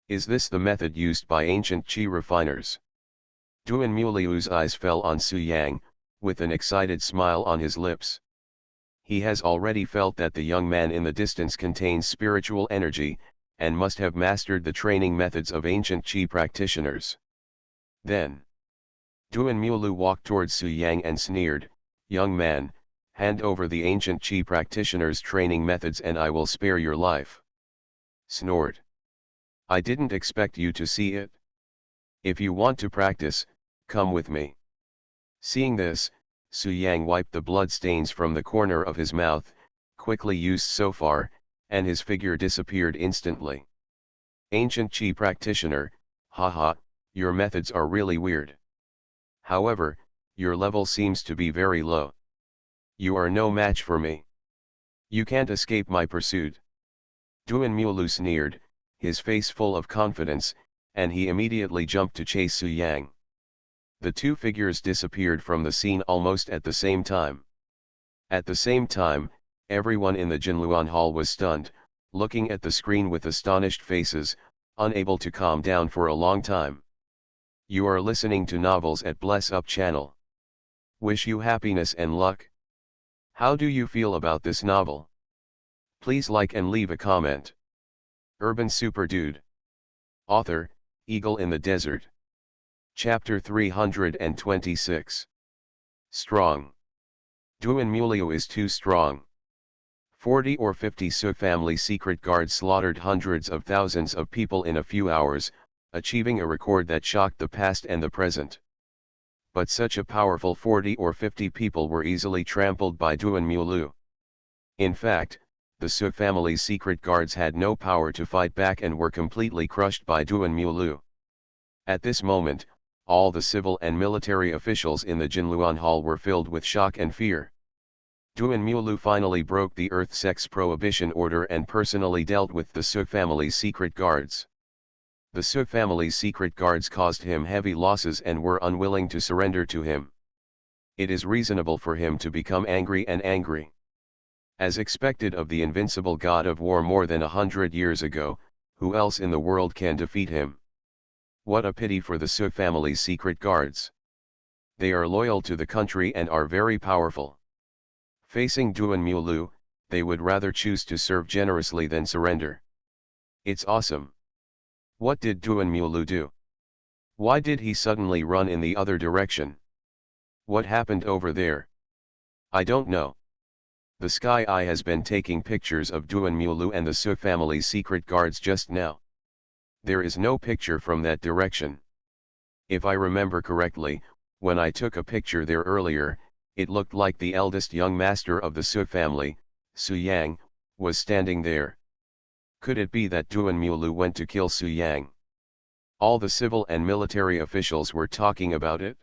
Is this the method used by ancient Qi refiners? Duan Muliu's eyes fell on Su Yang, with an excited smile on his lips. He has already felt that the young man in the distance contains spiritual energy, and must have mastered the training methods of ancient Qi practitioners. Then, Duan Mulu walked towards Su Yang and sneered, "Young man, hand over the ancient Qi practitioners' training methods and I will spare your life." Snort. I didn't expect you to see it. If you want to practice, come with me. Seeing this, Su Yang wiped the blood stains from the corner of his mouth, quickly used so far, and his figure disappeared instantly. Ancient Qi practitioner, haha, your methods are really weird. However, your level seems to be very low. You are no match for me. You can't escape my pursuit. Duan Mulu sneered, his face full of confidence, and he immediately jumped to chase Su Yang. The two figures disappeared from the scene almost at the same time. At the same time, everyone in the Jinluan Hall was stunned, looking at the screen with astonished faces, unable to calm down for a long time. You are listening to Novels at Bless Up channel. Wish you happiness and luck. How do you feel about this novel? Please like and leave a comment. Urban Super Dude. Author, Eagle in the Desert. Chapter 326. Strong. Duan Mulio is too strong. 40 or 50 Su family secret guards slaughtered hundreds of thousands of people in a few hours, achieving a record that shocked the past and the present. But such a powerful 40 or 50 people were easily trampled by Duan Mulu. In fact, the Su family's secret guards had no power to fight back and were completely crushed by Duan Mulu. At this moment, all the civil and military officials in the Jinluan Hall were filled with shock and fear. Duan Mulu finally broke the Earth Sex Prohibition Order and personally dealt with the Su family's secret guards. The Su family's secret guards caused him heavy losses and were unwilling to surrender to him. It is reasonable for him to become angry and angry. As expected of the invincible god of war more than 100 years ago, who else in the world can defeat him? What a pity for the Su family's secret guards. They are loyal to the country and are very powerful. Facing Duan Mulu, they would rather choose to serve generously than surrender. It's awesome. What did Duan Mulu do? Why did he suddenly run in the other direction? What happened over there? I don't know. The Sky Eye has been taking pictures of Duanmulu and the Su family's secret guards just now. There is no picture from that direction. If I remember correctly, when I took a picture there earlier, it looked like the eldest young master of the Su family, Su Yang, was standing there. Could it be that Duanmulu went to kill Su Yang? All the civil and military officials were talking about it.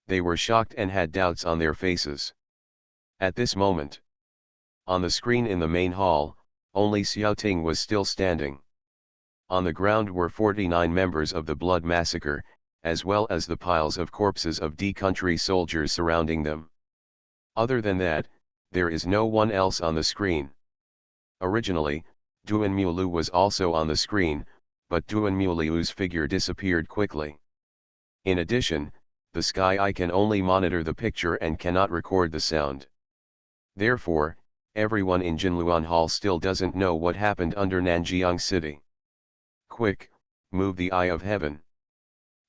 They were shocked and had doubts on their faces. At this moment, on the screen in the main hall, only Xiaoting was still standing. On the ground were 49 members of the Blood Massacre, as well as the piles of corpses of D-country soldiers surrounding them. Other than that, there is no one else on the screen. Originally, Duanmulu was also on the screen, but Duanmulu's figure disappeared quickly. In addition, the Sky Eye can only monitor the picture and cannot record the sound. Therefore, everyone in Jinluan Hall still doesn't know what happened under Nanjiang City. Quick, move the Eye of Heaven.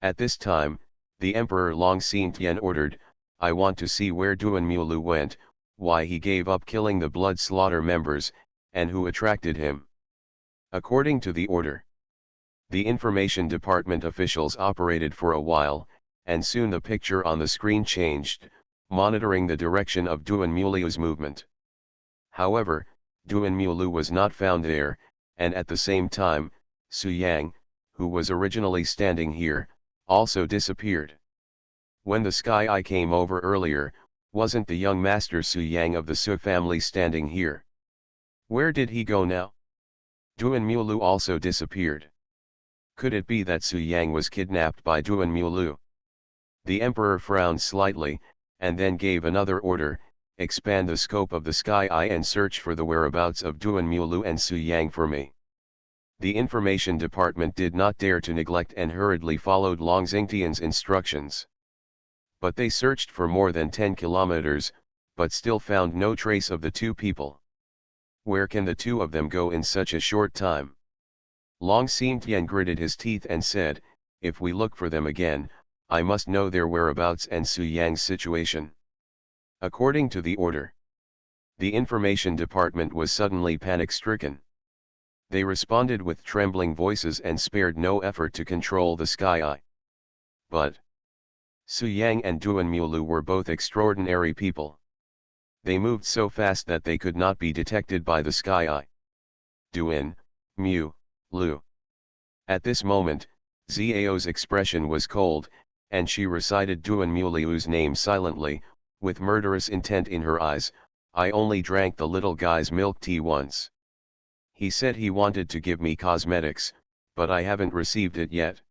At this time, the Emperor Long Xintian ordered, I want to see where Duanmulu went, why he gave up killing the blood slaughter members, and who attracted him. According to the order, the information department officials operated for a while, and soon the picture on the screen changed, monitoring the direction of Duanmulu's movement. However, Duanmulu was not found there, and at the same time, Su Yang, who was originally standing here, also disappeared. When the Sky Eye came over earlier, wasn't the young master Su Yang of the Su family standing here? Where did he go now? Duanmulu also disappeared. Could it be that Su Yang was kidnapped by Duanmulu? The emperor frowned slightly, and then gave another order, expand the scope of the Sky Eye and search for the whereabouts of Duanmulu and Su Yang for me. The information department did not dare to neglect and hurriedly followed Long Xingtian's instructions. But they searched for more than 10 kilometers, but still found no trace of the two people. Where can the two of them go in such a short time? Long Xingtian gritted his teeth and said, if we look for them again, I must know their whereabouts and Su Yang's situation. According to the order, the information department was suddenly panic-stricken. They responded with trembling voices and spared no effort to control the Sky Eye. But Su Yang and Duanmulu were both extraordinary people. They moved so fast that they could not be detected by the Sky Eye. Duan, Mu, Lu. At this moment, Xiao's expression was cold, and she recited Duanmulu's name silently, with murderous intent in her eyes. I only drank the little guy's milk tea once. He said he wanted to give me cosmetics, but I haven't received it yet.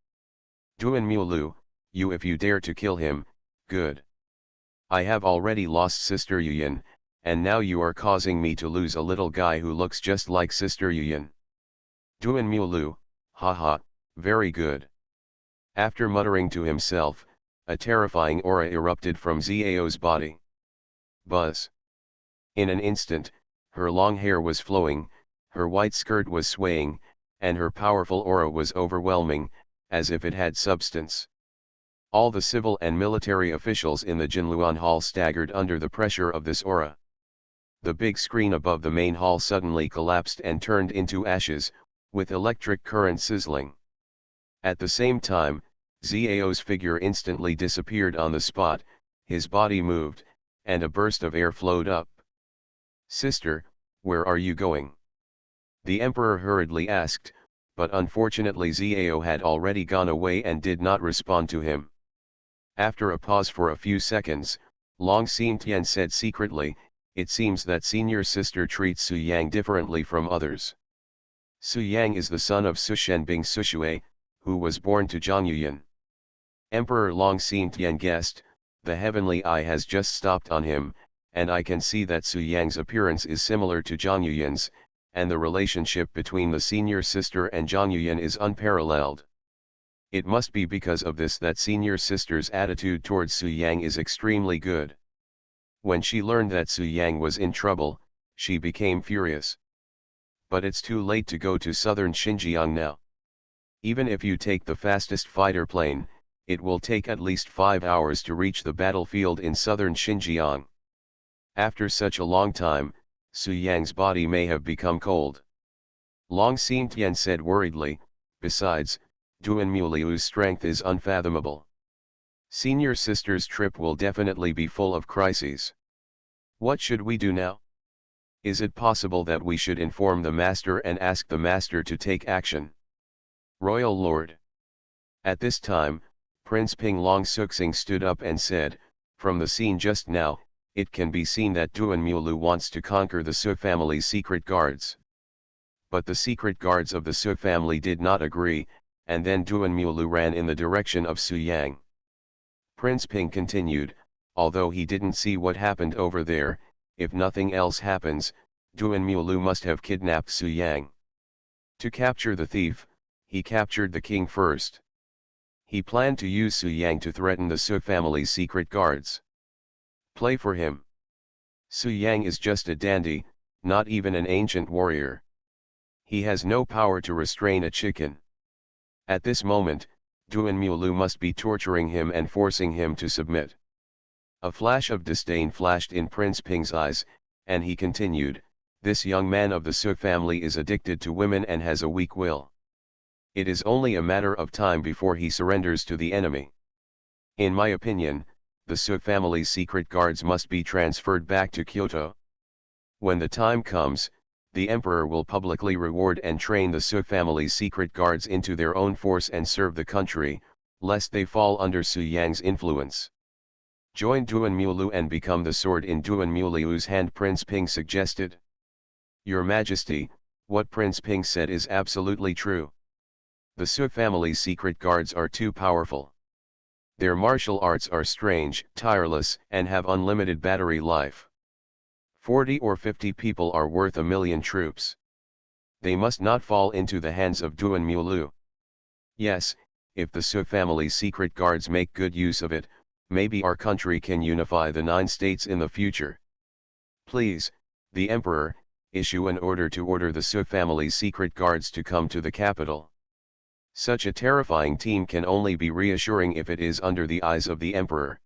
Duanmulu, if you dare to kill him, good. I have already lost Sister Yuyan, and now you are causing me to lose a little guy who looks just like Sister Yuyan. Duanmulu, haha, very good. After muttering to himself, a terrifying aura erupted from Xiao's body. Buzz. In an instant, her long hair was flowing, her white skirt was swaying, and her powerful aura was overwhelming, as if it had substance. All the civil and military officials in the Jinluan Hall staggered under the pressure of this aura. The big screen above the main hall suddenly collapsed and turned into ashes, with electric current sizzling. At the same time, Xiao's figure instantly disappeared on the spot, his body moved, and a burst of air flowed up. Sister, where are you going? The emperor hurriedly asked, but unfortunately Xiao had already gone away and did not respond to him. After a pause for a few seconds, Long Xingtian said secretly, it seems that senior sister treats Su Yang differently from others. Su Yang is the son of Su Shenbing Sushui, who was born to Zhang Yuyan. Emperor Long Xingtian guessed, the heavenly eye has just stopped on him, and I can see that Su Yang's appearance is similar to Zhang Yuyan's, and the relationship between the senior sister and Zhang Yuyan is unparalleled. It must be because of this that senior sister's attitude towards Su Yang is extremely good. When she learned that Su Yang was in trouble, she became furious. But it's too late to go to southern Xinjiang now. Even if you take the fastest fighter plane, it will take at least 5 hours to reach the battlefield in southern Xinjiang. After such a long time, Su Yang's body may have become cold. Long Xingtian said worriedly, besides, Duan Muliu's strength is unfathomable. Senior sister's trip will definitely be full of crises. What should we do now? Is it possible that we should inform the master and ask the master to take action? Royal Lord. At this time, Prince Ping Long Suxing stood up and said, from the scene just now, it can be seen that Duan Mulu wants to conquer the Su family's secret guards. But the secret guards of the Su family did not agree, and then Duan Mulu ran in the direction of Su Yang. Prince Ping continued, although he didn't see what happened over there, if nothing else happens, Duan Mulu must have kidnapped Su Yang. To capture the thief, he captured the king first. He planned to use Su Yang to threaten the Su family's secret guards. Play for him. Su Yang is just a dandy, not even an ancient warrior. He has no power to restrain a chicken. At this moment, Duan Mulu must be torturing him and forcing him to submit. A flash of disdain flashed in Prince Ping's eyes, and he continued, this young man of the Su family is addicted to women and has a weak will. It is only a matter of time before he surrenders to the enemy. In my opinion, the Su family's secret guards must be transferred back to Kyoto. When the time comes, the emperor will publicly reward and train the Su family's secret guards into their own force and serve the country, lest they fall under Su Yang's influence. Join Duan Mulu and become the sword in Duan Muliu's hand, Prince Ping suggested. Your Majesty, what Prince Ping said is absolutely true. The Su family's secret guards are too powerful. Their martial arts are strange, tireless, and have unlimited battery life. 40 or 50 people are worth 1,000,000 troops. They must not fall into the hands of Duan Mulu. Yes, if the Su family's secret guards make good use of it, maybe our country can unify the 9 states in the future. Please, the Emperor, issue an order to order the Su family's secret guards to come to the capital. Such a terrifying team can only be reassuring if it is under the eyes of the Emperor.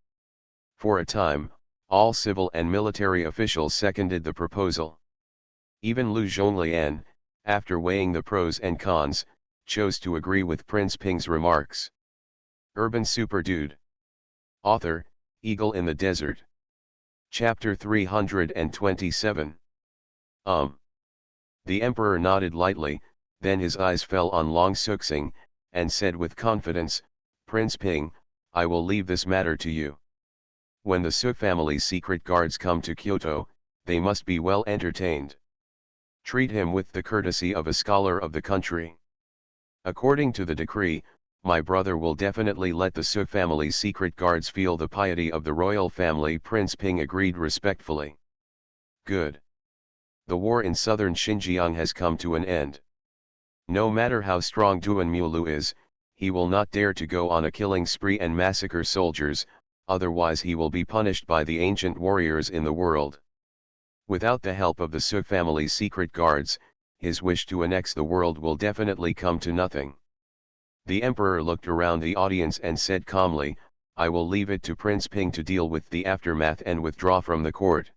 For a time, all civil and military officials seconded the proposal. Even Lu Zhonglian, after weighing the pros and cons, chose to agree with Prince Ping's remarks. Urban Super Dude. Author, Eagle in the Desert. Chapter 327. The Emperor nodded lightly, then his eyes fell on Long Suxing, and said with confidence, Prince Ping, I will leave this matter to you. When the Su family's secret guards come to Kyoto, they must be well entertained. Treat him with the courtesy of a scholar of the country. According to the decree, my brother will definitely let the Su family's secret guards feel the piety of the royal family. Prince Ping agreed respectfully. Good. The war in southern Xinjiang has come to an end. No matter how strong Duan Mulu is, he will not dare to go on a killing spree and massacre soldiers, otherwise he will be punished by the ancient warriors in the world. Without the help of the Su family's secret guards, his wish to annex the world will definitely come to nothing. The Emperor looked around the audience and said calmly, I will leave it to Prince Ping to deal with the aftermath and withdraw from the court.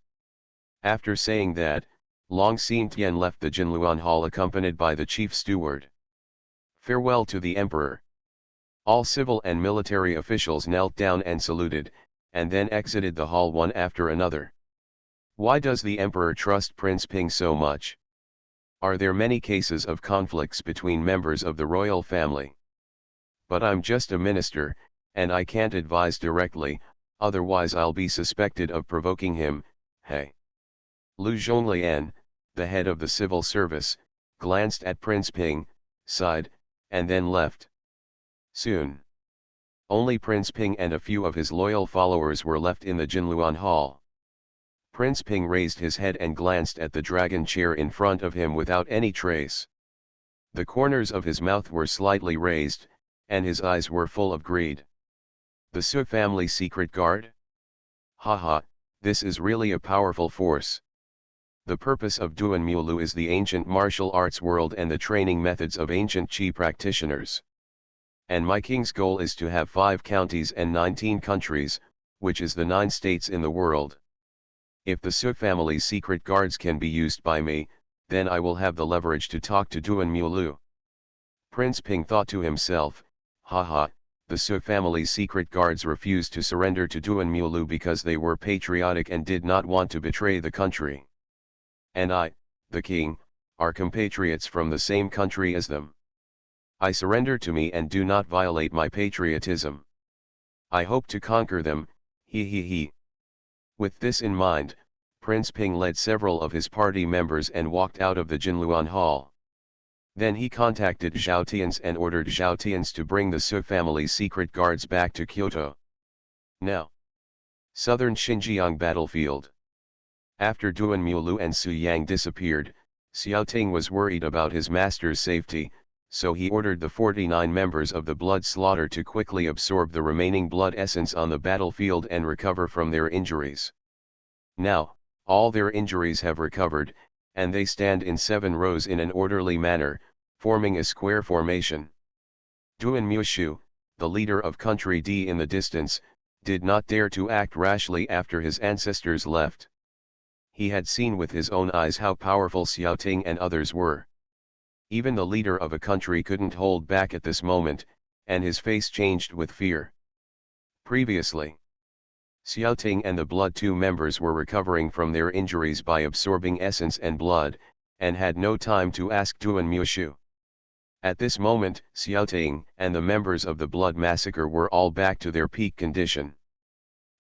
After saying that, Long Xingtian left the Jinluan Hall accompanied by the chief steward. Farewell to the Emperor. All civil and military officials knelt down and saluted, and then exited the hall one after another. Why does the Emperor trust Prince Ping so much? Are there many cases of conflicts between members of the royal family? But I'm just a minister, and I can't advise directly, otherwise I'll be suspected of provoking him. Hey. Lu Zhonglian, the head of the civil service, glanced at Prince Ping, sighed, and then left. Soon, only Prince Ping and a few of his loyal followers were left in the Jinluan Hall. Prince Ping raised his head and glanced at the dragon chair in front of him without any trace. The corners of his mouth were slightly raised, and his eyes were full of greed. The Su family secret guard? Haha, this is really a powerful force. The purpose of Duan Mulu is the ancient martial arts world and the training methods of ancient Qi practitioners. And my king's goal is to have 5 counties and 19 countries, which is the 9 states in the world. If the Su family's secret guards can be used by me, then I will have the leverage to talk to Duan Mulu. Prince Ping thought to himself, haha, the Su family's secret guards refused to surrender to Duan Mulu because they were patriotic and did not want to betray the country. And I, the king, are compatriots from the same country as them. I surrender to me and do not violate my patriotism. I hope to conquer them, he. With this in mind, Prince Ping led several of his party members and walked out of the Jinluan Hall. Then he contacted Zhao Tians and ordered Zhao Tians to bring the Su family's secret guards back to Kyoto. Now, Southern Xinjiang battlefield. After Duan Mulu and Su Yang disappeared, Xiao Ting was worried about his master's safety, so he ordered the 49 members of the blood slaughter to quickly absorb the remaining blood essence on the battlefield and recover from their injuries. Now, all their injuries have recovered, and they stand in 7 rows in an orderly manner, forming a square formation. Duan Mushu, the leader of Country D in the distance, did not dare to act rashly after his ancestors left. He had seen with his own eyes how powerful Xiao Ting and others were. Even the leader of a country couldn't hold back at this moment, and his face changed with fear. Previously, Xiao Ting and the Blood 2 members were recovering from their injuries by absorbing essence and blood, and had no time to ask Duan Mushu. At this moment, Xiao Ting and the members of the Blood Massacre were all back to their peak condition.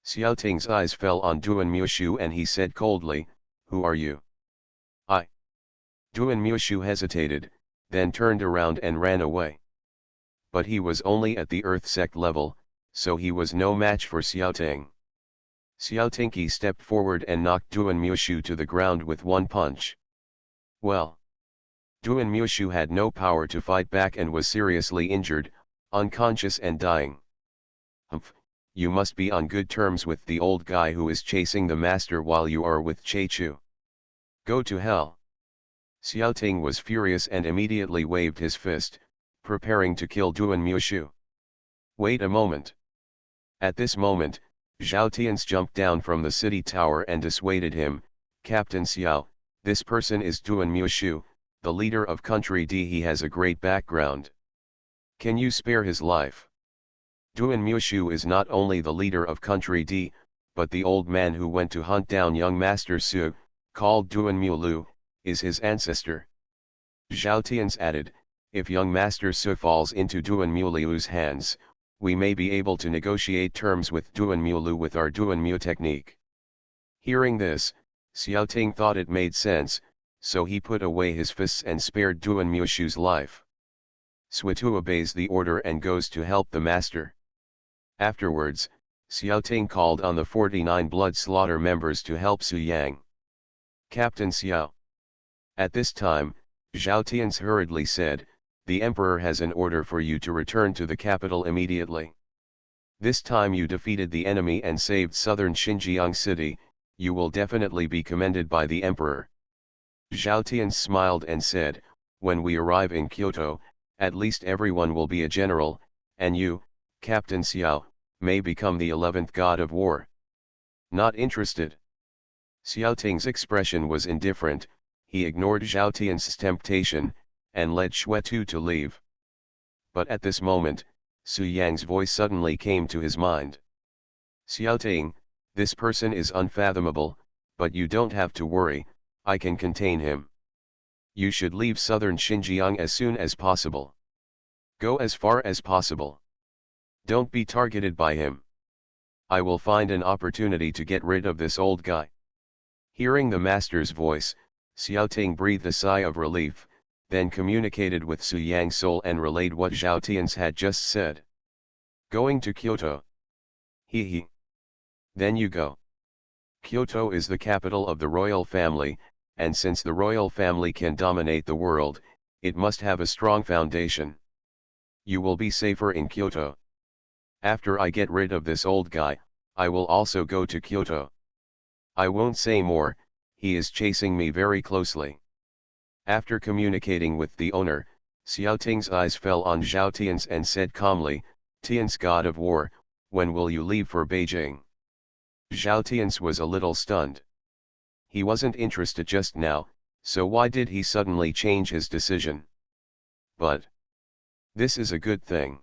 Xiao Ting's eyes fell on Duan Mushu and he said coldly, "Who are you?" "I." Duan Mushu hesitated, then turned around and ran away. But he was only at the earth sect level, so he was no match for Xiao Ting. Xiao Tingqi stepped forward and knocked Duan Mushu to the ground with one punch. Well, Duan Mushu had no power to fight back and was seriously injured, unconscious and dying. "Humph, you must be on good terms with the old guy who is chasing the master while you are with Chechu. Go to hell." Xiao Ting was furious and immediately waved his fist, preparing to kill Duan Mushu. "Wait a moment." At this moment, Zhao Tians jumped down from the city tower and dissuaded him, "Captain Xiao, this person is Duan Mushu, the leader of Country D. He has a great background. Can you spare his life?" Duan Mushu is not only the leader of Country D, but the old man who went to hunt down young Master Su, called Duan Mulu, is his ancestor. Zhao Tians added, "If young Master Su falls into Duan Mulu's hands, we may be able to negotiate terms with Duan Mulu with our Duan Mu technique." Hearing this, Xiao Ting thought it made sense, so he put away his fists and spared Duan Mushu's life. Suitu obeys the order and goes to help the master. Afterwards, Xiao Ting called on the 49 blood slaughter members to help Su Yang. "Captain Xiao." At this time, Zhao Tians hurriedly said, "The emperor has an order for you to return to the capital immediately. This time you defeated the enemy and saved southern Xinjiang city, you will definitely be commended by the emperor." Zhao Tians smiled and said, "When we arrive in Kyoto, at least everyone will be a general, and you, Captain Xiao, may become the 11th god of war." "Not interested." Xiao Ting's expression was indifferent. He ignored Zhao Tian's temptation, and led Xuetu to leave. But at this moment, Su Yang's voice suddenly came to his mind. "Xiao Ting, this person is unfathomable, but you don't have to worry, I can contain him. You should leave southern Xinjiang as soon as possible. Go as far as possible. Don't be targeted by him. I will find an opportunity to get rid of this old guy." Hearing the master's voice, Xiao Ting breathed a sigh of relief, then communicated with Su Yang's soul and relayed what Zhao Tians had just said. "Going to Kyoto?" He. "Then you go. Kyoto is the capital of the royal family, and since the royal family can dominate the world, it must have a strong foundation. You will be safer in Kyoto. After I get rid of this old guy, I will also go to Kyoto. I won't say more, he is chasing me very closely." After communicating with the owner, Xiao Ting's eyes fell on Zhao Tians and said calmly, "Tians, god of war, when will you leave for Beijing?" Zhao Tians was a little stunned. He wasn't interested just now, so why did he suddenly change his decision? But this is a good thing.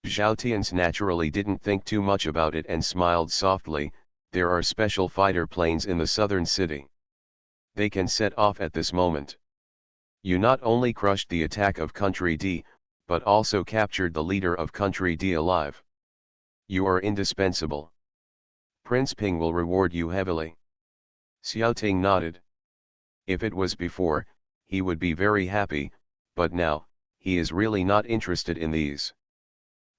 Zhao Tian's naturally didn't think too much about it and smiled softly. There are special fighter planes in the southern city. They can set off at this moment. You not only crushed the attack of Country D, but also captured the leader of Country D alive. You are indispensable. Prince Ping will reward you heavily. Xiao Ting nodded. If it was before, he would be very happy, but now, he is really not interested in these.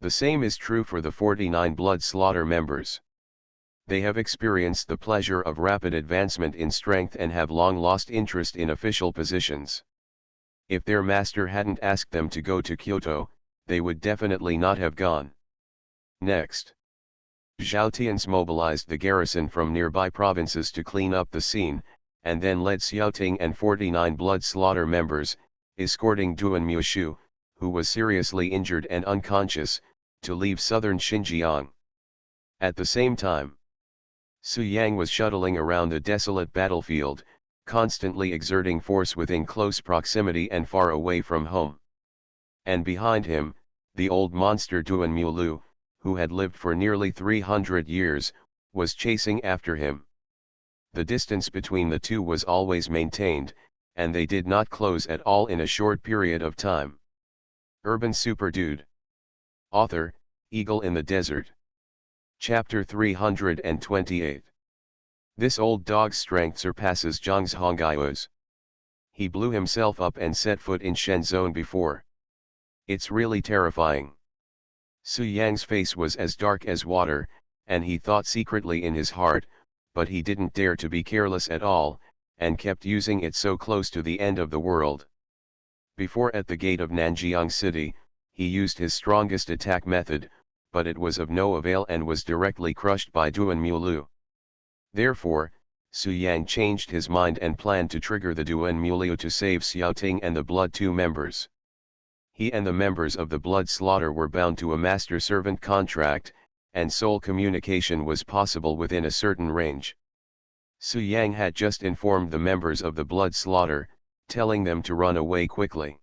The same is true for the 49 blood slaughter members. They have experienced the pleasure of rapid advancement in strength and have long lost interest in official positions. If their master hadn't asked them to go to Kyoto, they would definitely not have gone. Next, Zhao Tian's mobilized the garrison from nearby provinces to clean up the scene, and then led Xiao Ting and 49 blood slaughter members, escorting Duan Muishu, who was seriously injured and unconscious, to leave southern Xinjiang. At the same time, Su Yang was shuttling around the desolate battlefield, constantly exerting force within close proximity and far away from home. And behind him, the old monster Duan Mulu, who had lived for nearly 300 years, was chasing after him. The distance between the two was always maintained, and they did not close at all in a short period of time. Urban Super Dude. Author, Eagle in the Desert. Chapter 328. This old dog's strength surpasses Zhang Hongai's. He blew himself up and set foot in Shenzhen before. It's really terrifying. Su Yang's face was as dark as water, and he thought secretly in his heart, but he didn't dare to be careless at all, and kept using it so close to the end of the world. Before at the gate of Nanjiang City, he used his strongest attack method, but it was of no avail and was directly crushed by Duan Mulu. Therefore, Su Yang changed his mind and planned to trigger the Duan Mulu to save Xiao Ting and the Blood 2 members. He and the members of the Blood Slaughter were bound to a master-servant contract, and sole communication was possible within a certain range. Su Yang had just informed the members of the Blood Slaughter, telling them to run away quickly.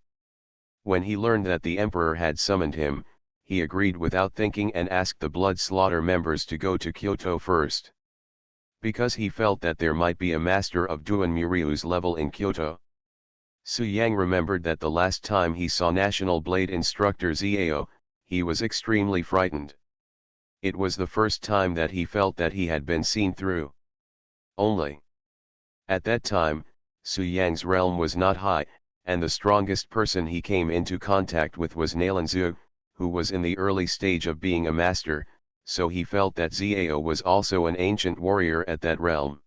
When he learned that the Emperor had summoned him, he agreed without thinking and asked the Blood Slaughter members to go to Kyoto first. Because he felt that there might be a master of Duan Muryu's level in Kyoto. Su Yang remembered that the last time he saw National Blade instructor Zhao, he was extremely frightened. It was the first time that he felt that he had been seen through. Only. At that time, Su Yang's realm was not high, and the strongest person he came into contact with was Nalanzu, who was in the early stage of being a master, so he felt that Zhao was also an ancient warrior at that realm.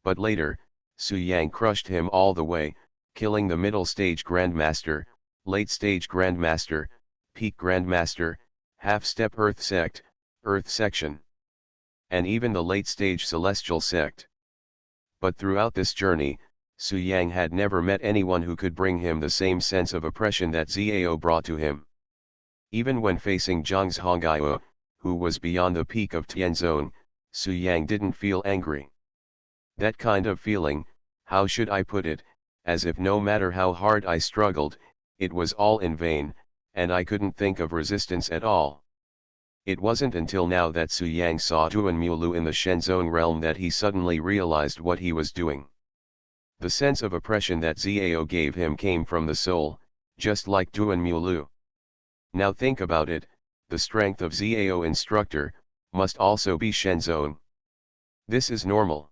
But later, Su Yang crushed him all the way, killing the middle stage Grandmaster, late stage Grandmaster, peak Grandmaster, half-step Earth Sect, Earth Section, and even the late stage Celestial Sect. But throughout this journey, Su Yang had never met anyone who could bring him the same sense of oppression that Zhao brought to him. Even when facing Zhang Hongaiu, who was beyond the peak of Tianzong, Su Yang didn't feel angry. That kind of feeling, how should I put it, as if no matter how hard I struggled, it was all in vain, and I couldn't think of resistance at all. It wasn't until now that Su Yang saw Duan Mulu in the Shenzhen realm that he suddenly realized what he was doing. The sense of oppression that Zhao gave him came from the soul, just like Duan Mulu. Now think about it, the strength of Zhao instructor, must also be Shenzhen. This is normal.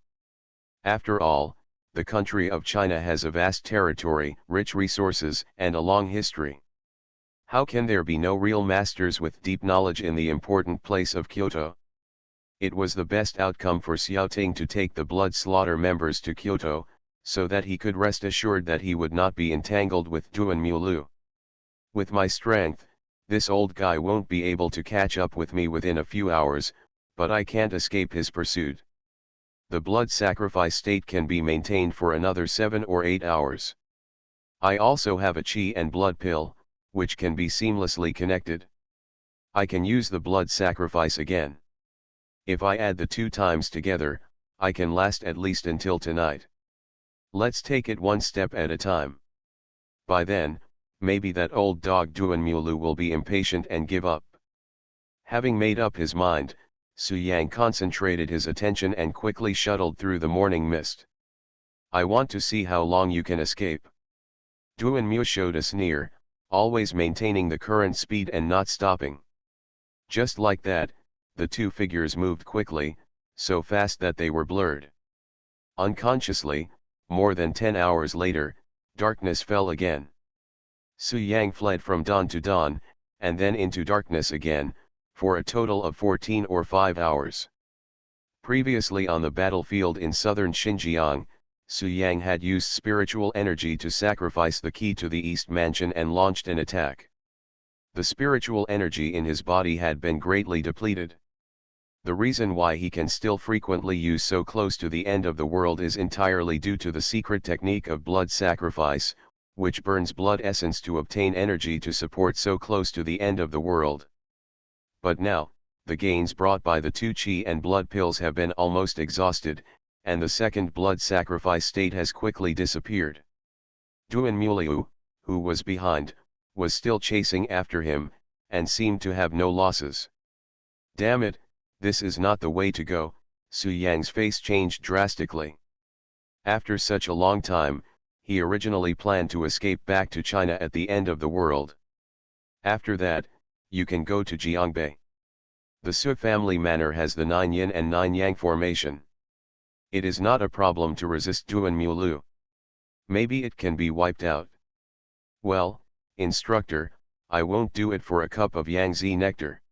After all, the country of China has a vast territory, rich resources, and a long history. How can there be no real masters with deep knowledge in the important place of Kyoto? It was the best outcome for Xiao Ting to take the Blood Slaughter members to Kyoto, so that he could rest assured that he would not be entangled with Duan Mulu. With my strength, this old guy won't be able to catch up with me within a few hours, but I can't escape his pursuit. The blood sacrifice state can be maintained for another 7 or 8 hours. I also have a chi and blood pill, which can be seamlessly connected. I can use the blood sacrifice again. If I add the 2 times together, I can last at least until tonight. Let's take it one step at a time. By then, maybe that old dog Duanmulu will be impatient and give up. Having made up his mind, Su Yang concentrated his attention and quickly shuttled through the morning mist. I want to see how long you can escape. Duanmu showed a sneer, always maintaining the current speed and not stopping. Just like that, the two figures moved quickly, so fast that they were blurred. Unconsciously, more than 10 hours later, darkness fell again. Su Yang fled from dawn to dawn, and then into darkness again, for a total of 14 or 5 hours. Previously on the battlefield in southern Xinjiang, Su Yang had used spiritual energy to sacrifice the key to the East Mansion and launched an attack. The spiritual energy in his body had been greatly depleted. The reason why he can still frequently use so close to the end of the world is entirely due to the secret technique of blood sacrifice, which burns blood essence to obtain energy to support so close to the end of the world. But now, the gains brought by the two qi and blood pills have been almost exhausted, and the second blood sacrifice state has quickly disappeared. Duanmuliu, who was behind, was still chasing after him, and seemed to have no losses. Damn it, this is not the way to go. Su Yang's face changed drastically. After such a long time, he originally planned to escape back to China at the end of the world. After that, you can go to Jiangbei. The Su family manor has the 9 yin and 9 yang formation. It is not a problem to resist Duanmu. Maybe it can be wiped out. Well, instructor, I won't do it for a cup of Yangtze nectar.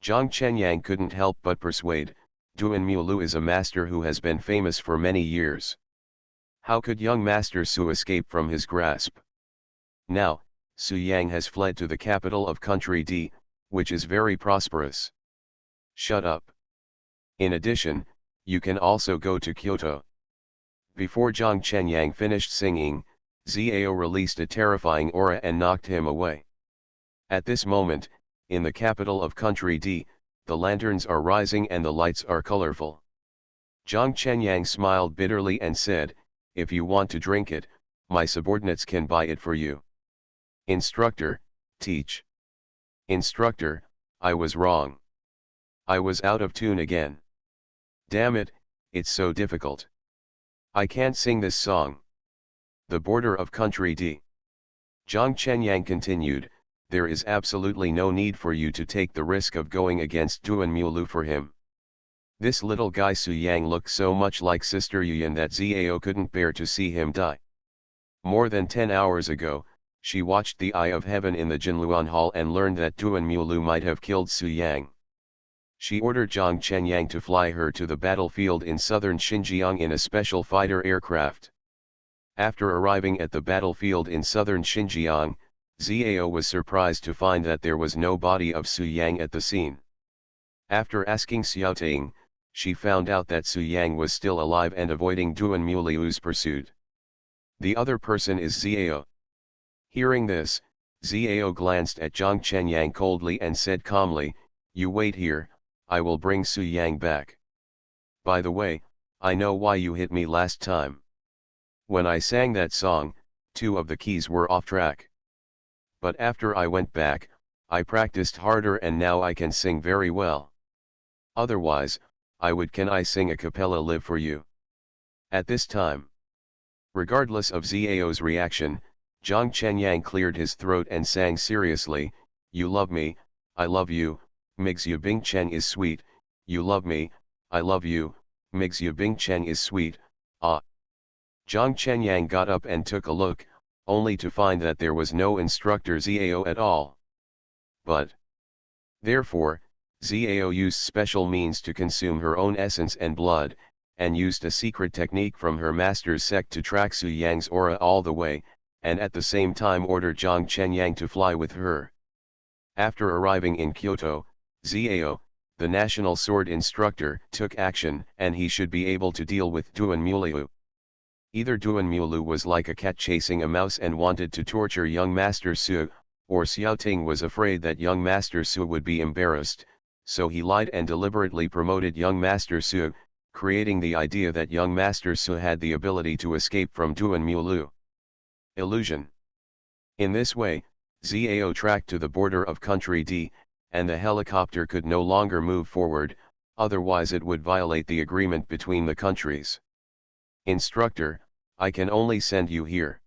Zhang Chenyang couldn't help but persuade, Duanmu is a master who has been famous for many years. How could young Master Su escape from his grasp? Now, Su Yang has fled to the capital of country D, which is very prosperous. Shut up. In addition, you can also go to Kyoto. Before Zhang Chenyang finished singing, Zhao released a terrifying aura and knocked him away. At this moment, in the capital of country D, the lanterns are rising and the lights are colorful. Zhang Chenyang smiled bitterly and said, "If you want to drink it, my subordinates can buy it for you." Instructor, teach. Instructor, I was wrong. I was out of tune again. Damn it, it's so difficult. I can't sing this song. The border of country D. Zhang Chenyang continued, there is absolutely no need for you to take the risk of going against Duanmu for him. This little guy Su Yang looked so much like Sister Yuyan that Zhao couldn't bear to see him die. More than 10 hours ago, she watched the Eye of Heaven in the Jinluan Hall and learned that Duanmu might have killed Su Yang. She ordered Zhang Chenyang to fly her to the battlefield in southern Xinjiang in a special fighter aircraft. After arriving at the battlefield in southern Xinjiang, Zhao was surprised to find that there was no body of Su Yang at the scene. After asking Xiaoting, she found out that Su Yang was still alive and avoiding Duanmu's pursuit. The other person is Zhao. Hearing this, Zhao glanced at Zhang Chenyang coldly and said calmly, "You wait here, I will bring Su Yang back. By the way, I know why you hit me last time. When I sang that song, 2 of the keys were off track. But after I went back, I practiced harder and now I can sing very well. Otherwise, can I sing a cappella live for you?" At this time, regardless of Zhao's reaction, Zhang Chenyang cleared his throat and sang seriously, "You love me, I love you, Mixu Bing Chen is sweet, you love me, I love you, Mixu Bing Chen is sweet, ah." Zhang Chenyang got up and took a look, only to find that there was no instructor Zhao at all. But, therefore, Zhao used special means to consume her own essence and blood, and used a secret technique from her master's sect to track Su Yang's aura all the way, and at the same time ordered Zhang Chenyang to fly with her. After arriving in Kyoto, Zhao, the national sword instructor, took action, and he should be able to deal with Duanmu. Either Duanmu was like a cat chasing a mouse and wanted to torture young Master Su, or Xiaoting was afraid that young Master Su would be embarrassed, so he lied and deliberately promoted young Master Su, creating the idea that young Master Su had the ability to escape from Duan Mulu. Illusion. In this way, Zhao tracked to the border of Country D, and the helicopter could no longer move forward, otherwise it would violate the agreement between the countries. Instructor, I can only send you here.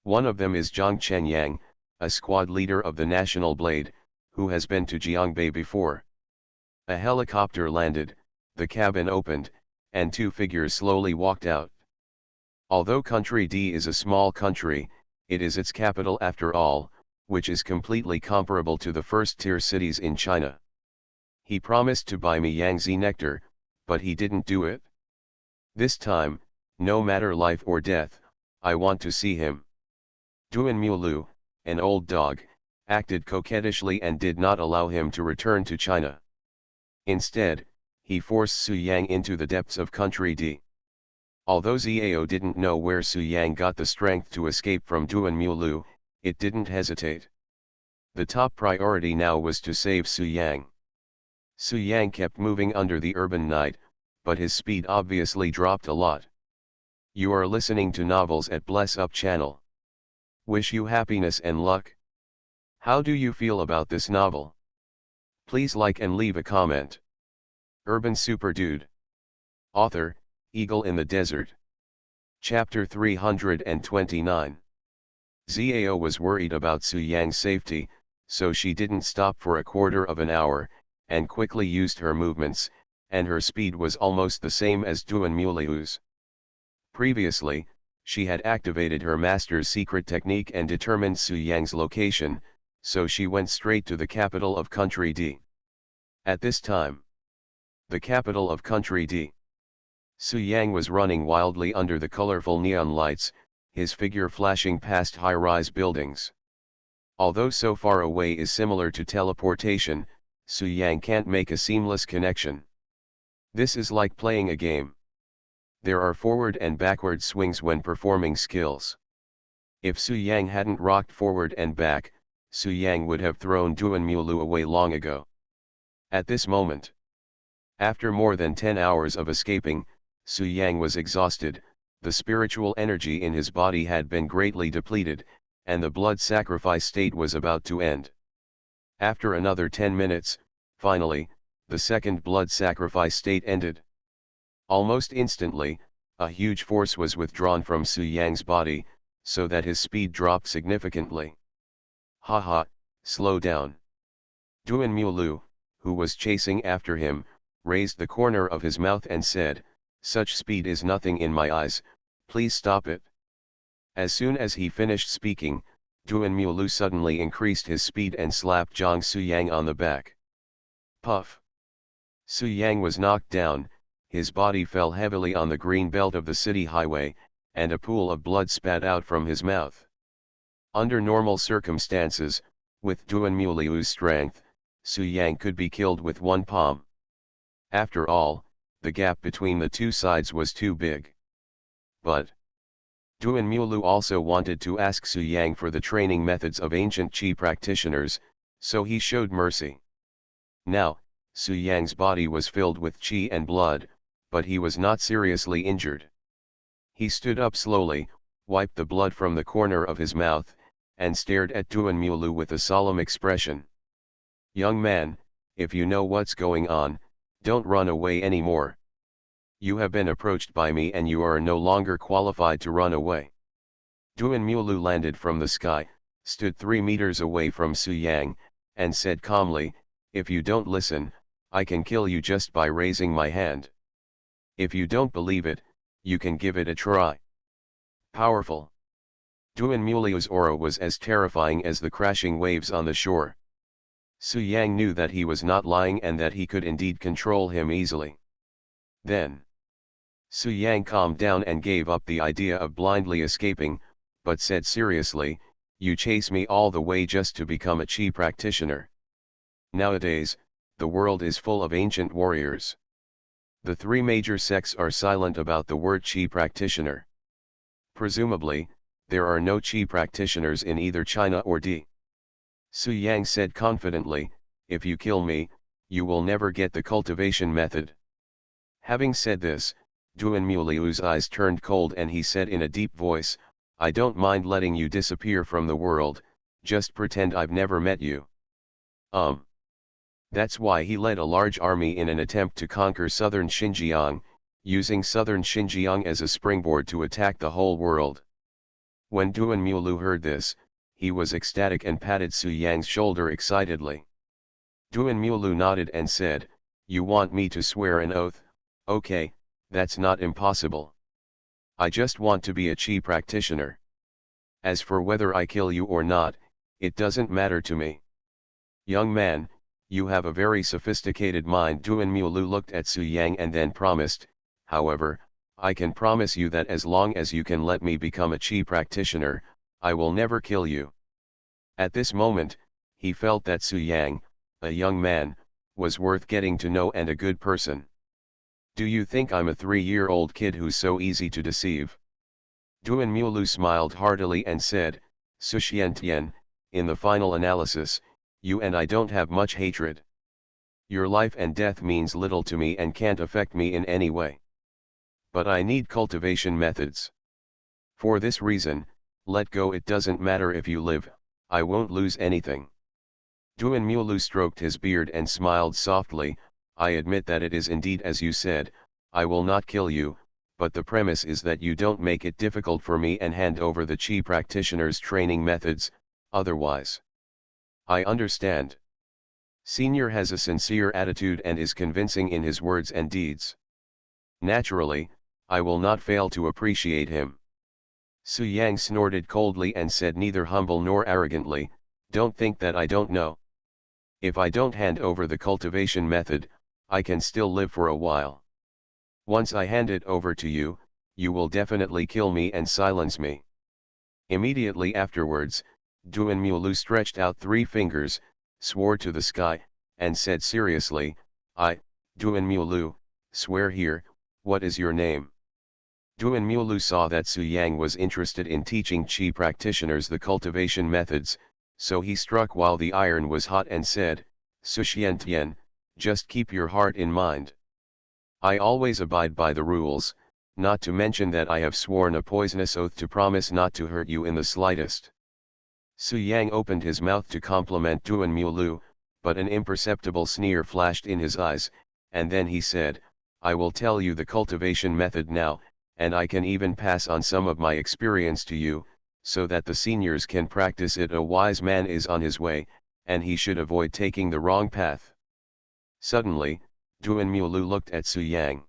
One of them is Zhang Chenyang, a squad leader of the National Blade, who has been to Jiangbei before. A helicopter landed, the cabin opened, and two figures slowly walked out. Although Country D is a small country, it is its capital after all, which is completely comparable to the first-tier cities in China. He promised to buy me Yangtze nectar, but he didn't do it. This time, no matter life or death, I want to see him. Duan Mulu, an old dog, acted coquettishly and did not allow him to return to China. Instead, he forced Su Yang into the depths of Country D. Although Zhao didn't know where Su Yang got the strength to escape from Duan Mulu, it didn't hesitate. The top priority now was to save Su Yang. Su Yang kept moving under the urban night, but his speed obviously dropped a lot. You are listening to Novels at Bless Up channel. Wish you happiness and luck. How do you feel about this novel? Please like and leave a comment. Urban Super Dude. Author, Eagle in the Desert. Chapter 329. Zhao was worried about Su Yang's safety, so she didn't stop for a quarter of an hour, and quickly used her movements, and her speed was almost the same as Duan Muliu's. Previously, she had activated her master's secret technique and determined Su Yang's location, so she went straight to the capital of Country D. At this time, the capital of Country D. Su Yang was running wildly under the colorful neon lights, his figure flashing past high-rise buildings. Although so far away is similar to teleportation, Su Yang can't make a seamless connection. This is like playing a game. There are forward and backward swings when performing skills. If Su Yang hadn't rocked forward and back, Su Yang would have thrown Duan Mulu away long ago. At this moment, after more than 10 hours of escaping, Su Yang was exhausted, the spiritual energy in his body had been greatly depleted, and the blood sacrifice state was about to end. After another 10 minutes, finally, the second blood sacrifice state ended. Almost instantly, a huge force was withdrawn from Su Yang's body, so that his speed dropped significantly. Haha, slow down. Duan Mulu, who was chasing after him, raised the corner of his mouth and said, "Such speed is nothing in my eyes, please stop it." As soon as he finished speaking, Duan Mulu suddenly increased his speed and slapped Zhang Su Yang on the back. Puff! Su Yang was knocked down, his body fell heavily on the green belt of the city highway, and a pool of blood spat out from his mouth. Under normal circumstances, with Duan Muliu's strength, Su Yang could be killed with one palm. After all, the gap between the two sides was too big. But Duan Mulu also wanted to ask Su Yang for the training methods of ancient Qi practitioners, so he showed mercy. Now, Su Yang's body was filled with Qi and blood, but he was not seriously injured. He stood up slowly, wiped the blood from the corner of his mouth, and stared at Duan Mulu with a solemn expression. "Young man, if you know what's going on, don't run away anymore. You have been approached by me and you are no longer qualified to run away." Duan Mulu landed from the sky, stood 3 meters away from Su Yang, and said calmly, "If you don't listen, I can kill you just by raising my hand. If you don't believe it, you can give it a try." Powerful. Duan Muliu's aura was as terrifying as the crashing waves on the shore. Su Yang knew that he was not lying and that he could indeed control him easily. Then, Su Yang calmed down and gave up the idea of blindly escaping, but said seriously, "You chase me all the way just to become a Qi practitioner. Nowadays, the world is full of ancient warriors. The 3 major sects are silent about the word Qi practitioner. Presumably, there are no Qi practitioners in either China or D." Su Yang said confidently, "If you kill me, you will never get the cultivation method. Having said this, Duan Muliu's eyes turned cold and he said in a deep voice, I don't mind letting you disappear from the world, just pretend I've never met you. That's why he led a large army in an attempt to conquer southern Xinjiang, using southern Xinjiang as a springboard to attack the whole world. When Duan Mulu heard this, he was ecstatic and patted Su Yang's shoulder excitedly. Duan Mulu nodded and said, You want me to swear an oath? Okay, that's not impossible. I just want to be a Qi practitioner. As for whether I kill you or not, it doesn't matter to me. Young man, you have a very sophisticated mind. Duan Mulu looked at Su Yang and then promised, however, I can promise you that as long as you can let me become a Qi practitioner, I will never kill you. At this moment, he felt that Su Yang, a young man, was worth getting to know and a good person. Do you think I'm a 3-year-old kid who's so easy to deceive? Duan Mulu smiled heartily and said, Su Xiantian, in the final analysis, you and I don't have much hatred. Your life and death means little to me and can't affect me in any way. But I need cultivation methods. For this reason, let go. It doesn't matter if you live, I won't lose anything. Duan Mulu stroked his beard and smiled softly, I admit that it is indeed as you said, I will not kill you, but the premise is that you don't make it difficult for me and hand over the Qi practitioner's training methods, otherwise. I understand. Senior has a sincere attitude and is convincing in his words and deeds. Naturally, I will not fail to appreciate him. Su Yang snorted coldly and said neither humble nor arrogantly, Don't think that I don't know. If I don't hand over the cultivation method, I can still live for a while. Once I hand it over to you, you will definitely kill me and silence me. Immediately afterwards, Duan Mulu stretched out 3 fingers, swore to the sky, and said seriously, I, Duan Mulu, swear here, what is your name? Duan Mulu saw that Su Yang was interested in teaching Qi practitioners the cultivation methods, so he struck while the iron was hot and said, Su Xiantian, just keep your heart in mind. I always abide by the rules, not to mention that I have sworn a poisonous oath to promise not to hurt you in the slightest. Su Yang opened his mouth to compliment Duan Mulu, but an imperceptible sneer flashed in his eyes, and then he said, I will tell you the cultivation method now, and I can even pass on some of my experience to you, so that the seniors can practice it. A wise man is on his way, and he should avoid taking the wrong path. Suddenly, Duan Mulu looked at Su Yang.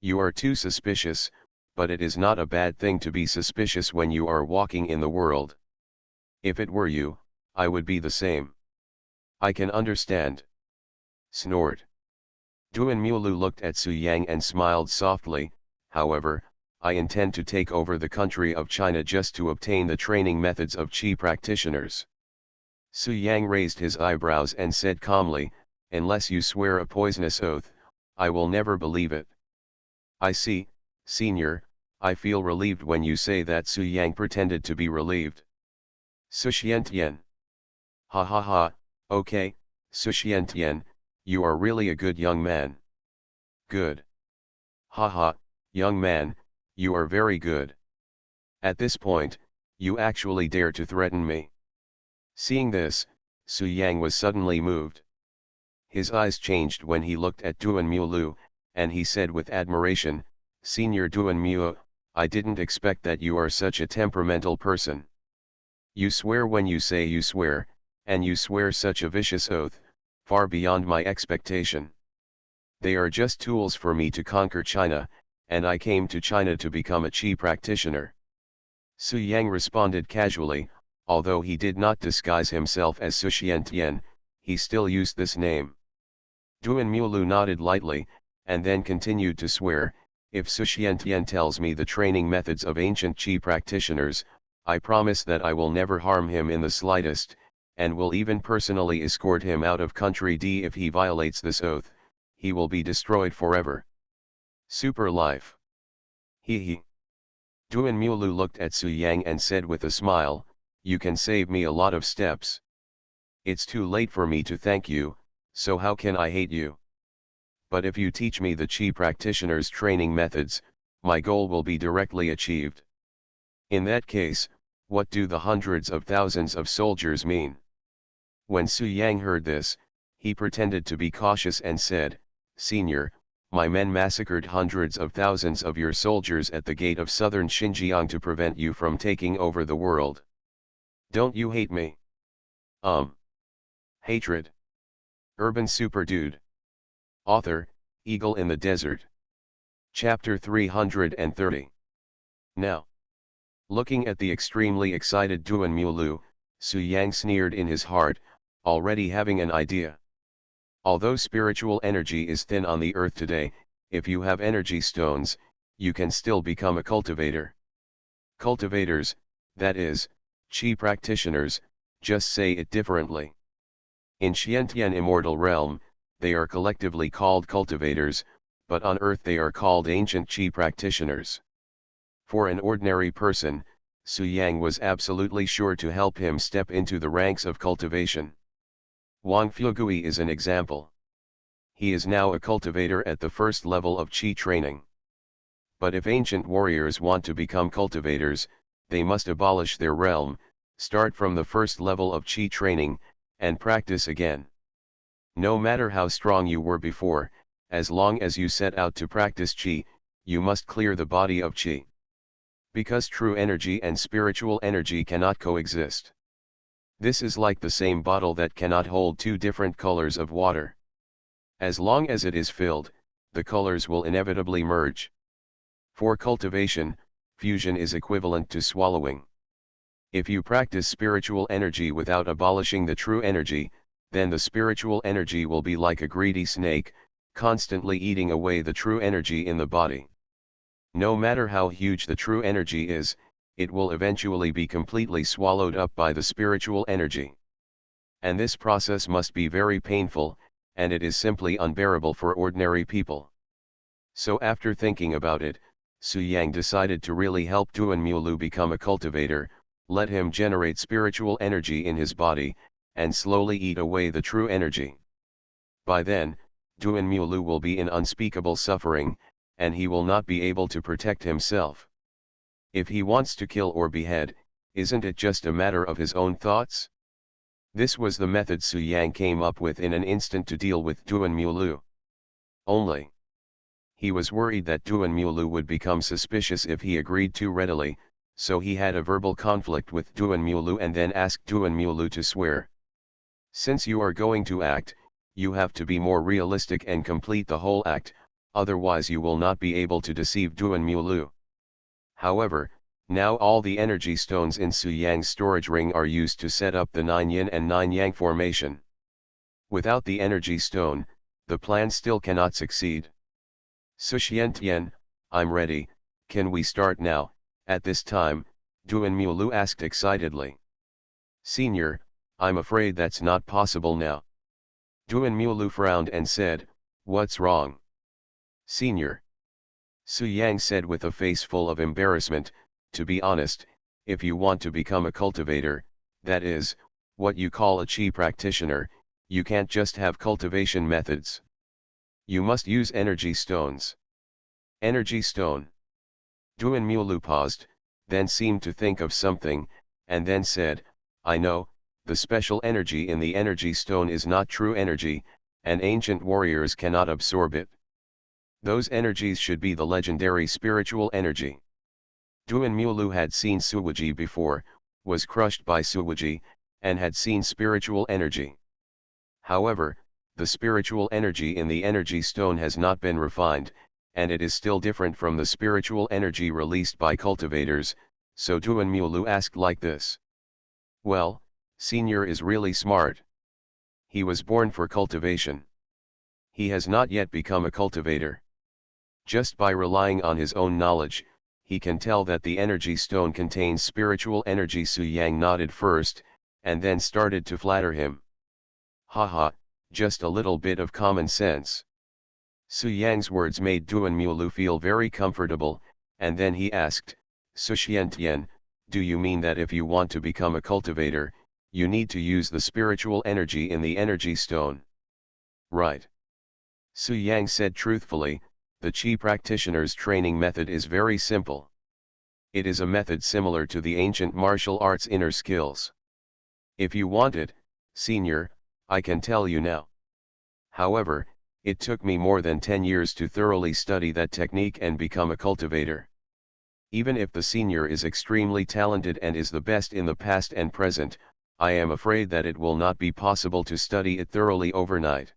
You are too suspicious, but it is not a bad thing to be suspicious when you are walking in the world. If it were you, I would be the same. I can understand. Snort. Duan Mulu looked at Su Yang and smiled softly, however, I intend to take over the country of China just to obtain the training methods of Qi practitioners. Su Yang raised his eyebrows and said calmly, unless you swear a poisonous oath, I will never believe it. I see, senior, I feel relieved when you say that. Su Yang pretended to be relieved. Su Xiantian. Ha ha ha, okay, Su Xiantian, you are really a good young man. Good. Ha ha, young man, you are very good. At this point, you actually dare to threaten me. Seeing this, Su Yang was suddenly moved. His eyes changed when he looked at Duan Mulu, and he said with admiration, Senior Duan Mulu, I didn't expect that you are such a temperamental person. You swear when you say you swear, and you swear such a vicious oath, far beyond my expectation. They are just tools for me to conquer China, and I came to China to become a Qi practitioner. Su Yang responded casually, although he did not disguise himself as Su Xiantian, he still used this name. Duan Mulu nodded lightly, and then continued to swear, if Su Xiantian tells me the training methods of ancient Qi practitioners, I promise that I will never harm him in the slightest, and will even personally escort him out of country. If he violates this oath, he will be destroyed forever. Super life. He. Duan Mulu looked at Su Yang and said with a smile, you can save me a lot of steps. It's too late for me to thank you, so how can I hate you? But if you teach me the Qi practitioner's training methods, my goal will be directly achieved. In that case, what do the hundreds of thousands of soldiers mean? When Su Yang heard this, he pretended to be cautious and said, Senior, my men massacred hundreds of thousands of your soldiers at the gate of southern Xinjiang to prevent you from taking over the world. Don't you hate me? Hatred. Urban Super Dude. Author, Eagle in the Desert. Chapter 330. Now, looking at the extremely excited Duan Mulu, Su Yang sneered in his heart, already having an idea. Although spiritual energy is thin on the earth today, if you have energy stones, you can still become a cultivator. Cultivators, that is, Qi practitioners, just say it differently. In Xiantian immortal realm, they are collectively called cultivators, but on earth they are called ancient Qi practitioners. For an ordinary person, Su Yang was absolutely sure to help him step into the ranks of cultivation. Wang Fugui is an example. He is now a cultivator at the first level of Qi training. But if ancient warriors want to become cultivators, they must abolish their realm, start from the first level of Qi training, and practice again. No matter how strong you were before, as long as you set out to practice Qi, you must clear the body of Qi. Because true energy and spiritual energy cannot coexist. This is like the same bottle that cannot hold two different colors of water. As long as it is filled, the colors will inevitably merge. For cultivation, fusion is equivalent to swallowing. If you practice spiritual energy without abolishing the true energy, then the spiritual energy will be like a greedy snake, constantly eating away the true energy in the body. No matter how huge the true energy is, it will eventually be completely swallowed up by the spiritual energy. And this process must be very painful, and it is simply unbearable for ordinary people. So after thinking about it, Su Yang decided to really help Duan Mulu become a cultivator, let him generate spiritual energy in his body, and slowly eat away the true energy. By then, Duan Mulu will be in unspeakable suffering, and he will not be able to protect himself. If he wants to kill or behead, isn't it just a matter of his own thoughts? This was the method Su Yang came up with in an instant to deal with Duan Mulu. Only, he was worried that Duan Mulu would become suspicious if he agreed too readily, so he had a verbal conflict with Duan Mulu and then asked Duan Mulu to swear. Since you are going to act, you have to be more realistic and complete the whole act, otherwise you will not be able to deceive Duan Mulu. However, now all the energy stones in Su Yang's storage ring are used to set up the 9 yin and 9 yang formation. Without the energy stone, the plan still cannot succeed. Su Xiantian, I'm ready, can we start now? At this time, Duan Mulu asked excitedly. Senior, I'm afraid that's not possible now. Duan Mulu frowned and said, what's wrong? Senior. Su Yang said with a face full of embarrassment, to be honest, if you want to become a cultivator, that is, what you call a Qi practitioner, you can't just have cultivation methods. You must use energy stones. Energy stone. Duan Mulu paused, then seemed to think of something, and then said, I know, the special energy in the energy stone is not true energy, and ancient warriors cannot absorb it. Those energies should be the legendary spiritual energy. Duan Mulu had seen Suwuji before, was crushed by Suwuji, and had seen spiritual energy. However, the spiritual energy in the energy stone has not been refined, and it is still different from the spiritual energy released by cultivators, so Duan Mulu asked like this. Well, Senior is really smart. He was born for cultivation. He has not yet become a cultivator. Just by relying on his own knowledge, he can tell that the energy stone contains spiritual energy. Su Yang nodded first, and then started to flatter him. Haha, just a little bit of common sense. Su Yang's words made Duan Mulu feel very comfortable, and then he asked, Su Xiantian, do you mean that if you want to become a cultivator, you need to use the spiritual energy in the energy stone? Right. Su Yang said truthfully, the Qi practitioner's training method is very simple. It is a method similar to the ancient martial arts inner skills. If you want it, senior, I can tell you now. However, it took me more than 10 years to thoroughly study that technique and become a cultivator. Even if the senior is extremely talented and is the best in the past and present, I am afraid that it will not be possible to study it thoroughly overnight.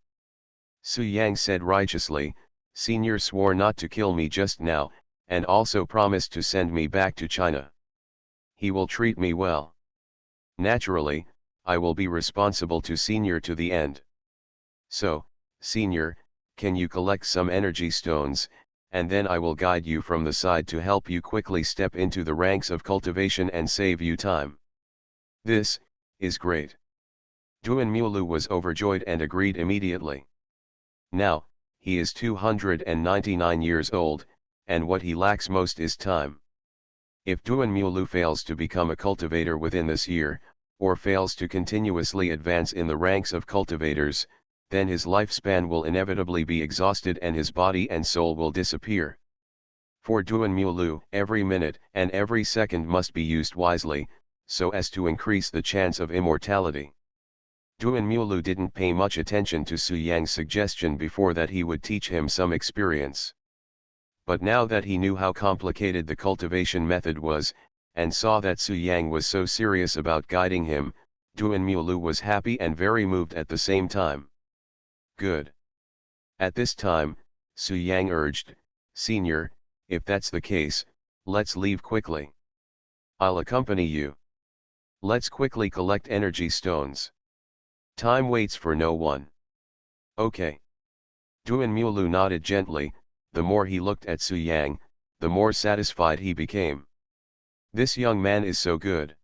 Su Yang said righteously, Senior swore not to kill me just now, and also promised to send me back to China. He will treat me well. Naturally, I will be responsible to Senior to the end. So, Senior, can you collect some energy stones, and then I will guide you from the side to help you quickly step into the ranks of cultivation and save you time. This is great. Duan Mulu was overjoyed and agreed immediately. Now, he is 299 years old, and what he lacks most is time. If Duan Mulu fails to become a cultivator within this year, or fails to continuously advance in the ranks of cultivators, then his lifespan will inevitably be exhausted and his body and soul will disappear. For Duan Mulu, every minute and every second must be used wisely, so as to increase the chance of immortality. Duan Mulu didn't pay much attention to Su Yang's suggestion before that he would teach him some experience. But now that he knew how complicated the cultivation method was, and saw that Su Yang was so serious about guiding him, Duan Mulu was happy and very moved at the same time. Good. At this time, Su Yang urged, Senior, if that's the case, let's leave quickly. I'll accompany you. Let's quickly collect energy stones. Time waits for no one. Okay. Duan Mulu nodded gently. The more he looked at Su Yang, the more satisfied he became. This young man is so good.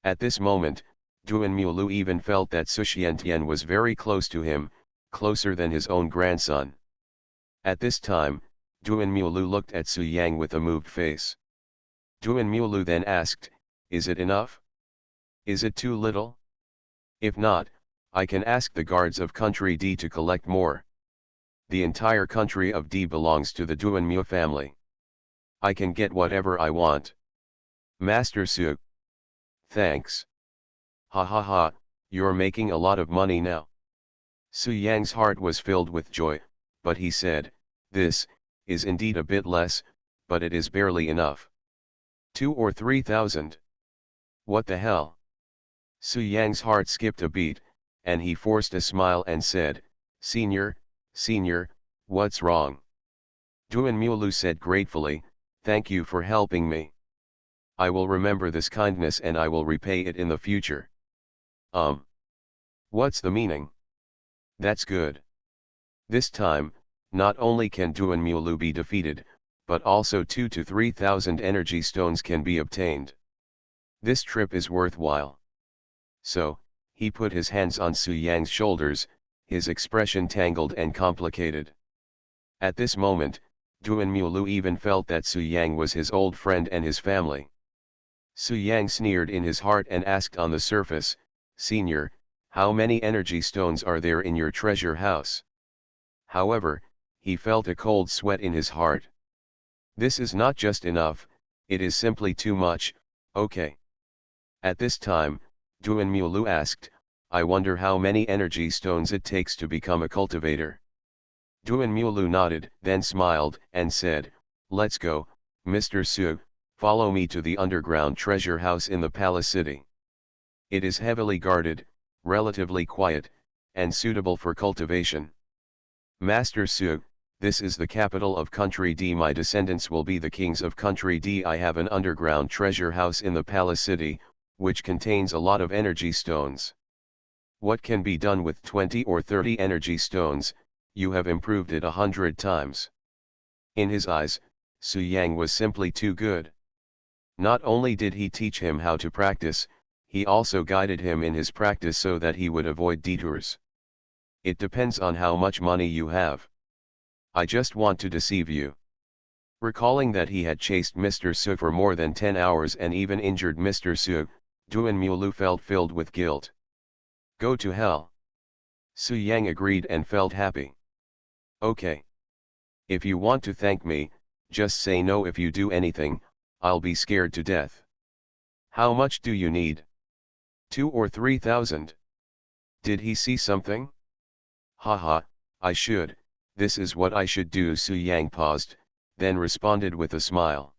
At this moment, Duan Mulu even felt that Su Xiantian was very close to him, closer than his own grandson. At this time, Duan Mulu looked at Su Yang with a moved face. Duan Mulu then asked, Is it enough? Is it too little? If not, I can ask the guards of country D to collect more. The entire country of D belongs to the Duan Mu family. I can get whatever I want. Master Su. Thanks. Ha ha ha, you're making a lot of money now. Su Yang's heart was filled with joy, but he said, This is indeed a bit less, but it is barely enough. 2 or 3,000. What the hell? Su Yang's heart skipped a beat, and he forced a smile and said, Senior, what's wrong? Duan Mulu said gratefully, Thank you for helping me. I will remember this kindness and I will repay it in the future. What's the meaning? That's good. This time, not only can Duan Mulu be defeated, but also 2 to 3,000 energy stones can be obtained. This trip is worthwhile. So, he put his hands on Su Yang's shoulders, his expression tangled and complicated. At this moment, Duan Mulu even felt that Su Yang was his old friend and his family. Su Yang sneered in his heart and asked on the surface, Senior, how many energy stones are there in your treasure house? However, he felt a cold sweat in his heart. This is not just enough, it is simply too much, okay. At this time, Duan Mulu asked, I wonder how many energy stones it takes to become a cultivator. Duan Mulu nodded, then smiled, and said, Let's go, Mr. Su, follow me to the underground treasure house in the palace city. It is heavily guarded, relatively quiet, and suitable for cultivation. Master Su, this is the capital of country D. My descendants will be the kings of country D. I have an underground treasure house in the palace city, which contains a lot of energy stones. What can be done with 20 or 30 energy stones? You have improved it 100 times. In his eyes, Su Yang was simply too good. Not only did he teach him how to practice, he also guided him in his practice so that he would avoid detours. It depends on how much money you have. I just want to deceive you. Recalling that he had chased Mr. Su for more than 10 hours and even injured Mr. Su, Duan Mulu felt filled with guilt. Go to hell. Su Yang agreed and felt happy. Okay. If you want to thank me, just say no. If you do anything, I'll be scared to death. How much do you need? 2 or 3,000. Did he see something? Haha, I should, this is what I should do. Su Yang paused, then responded with a smile.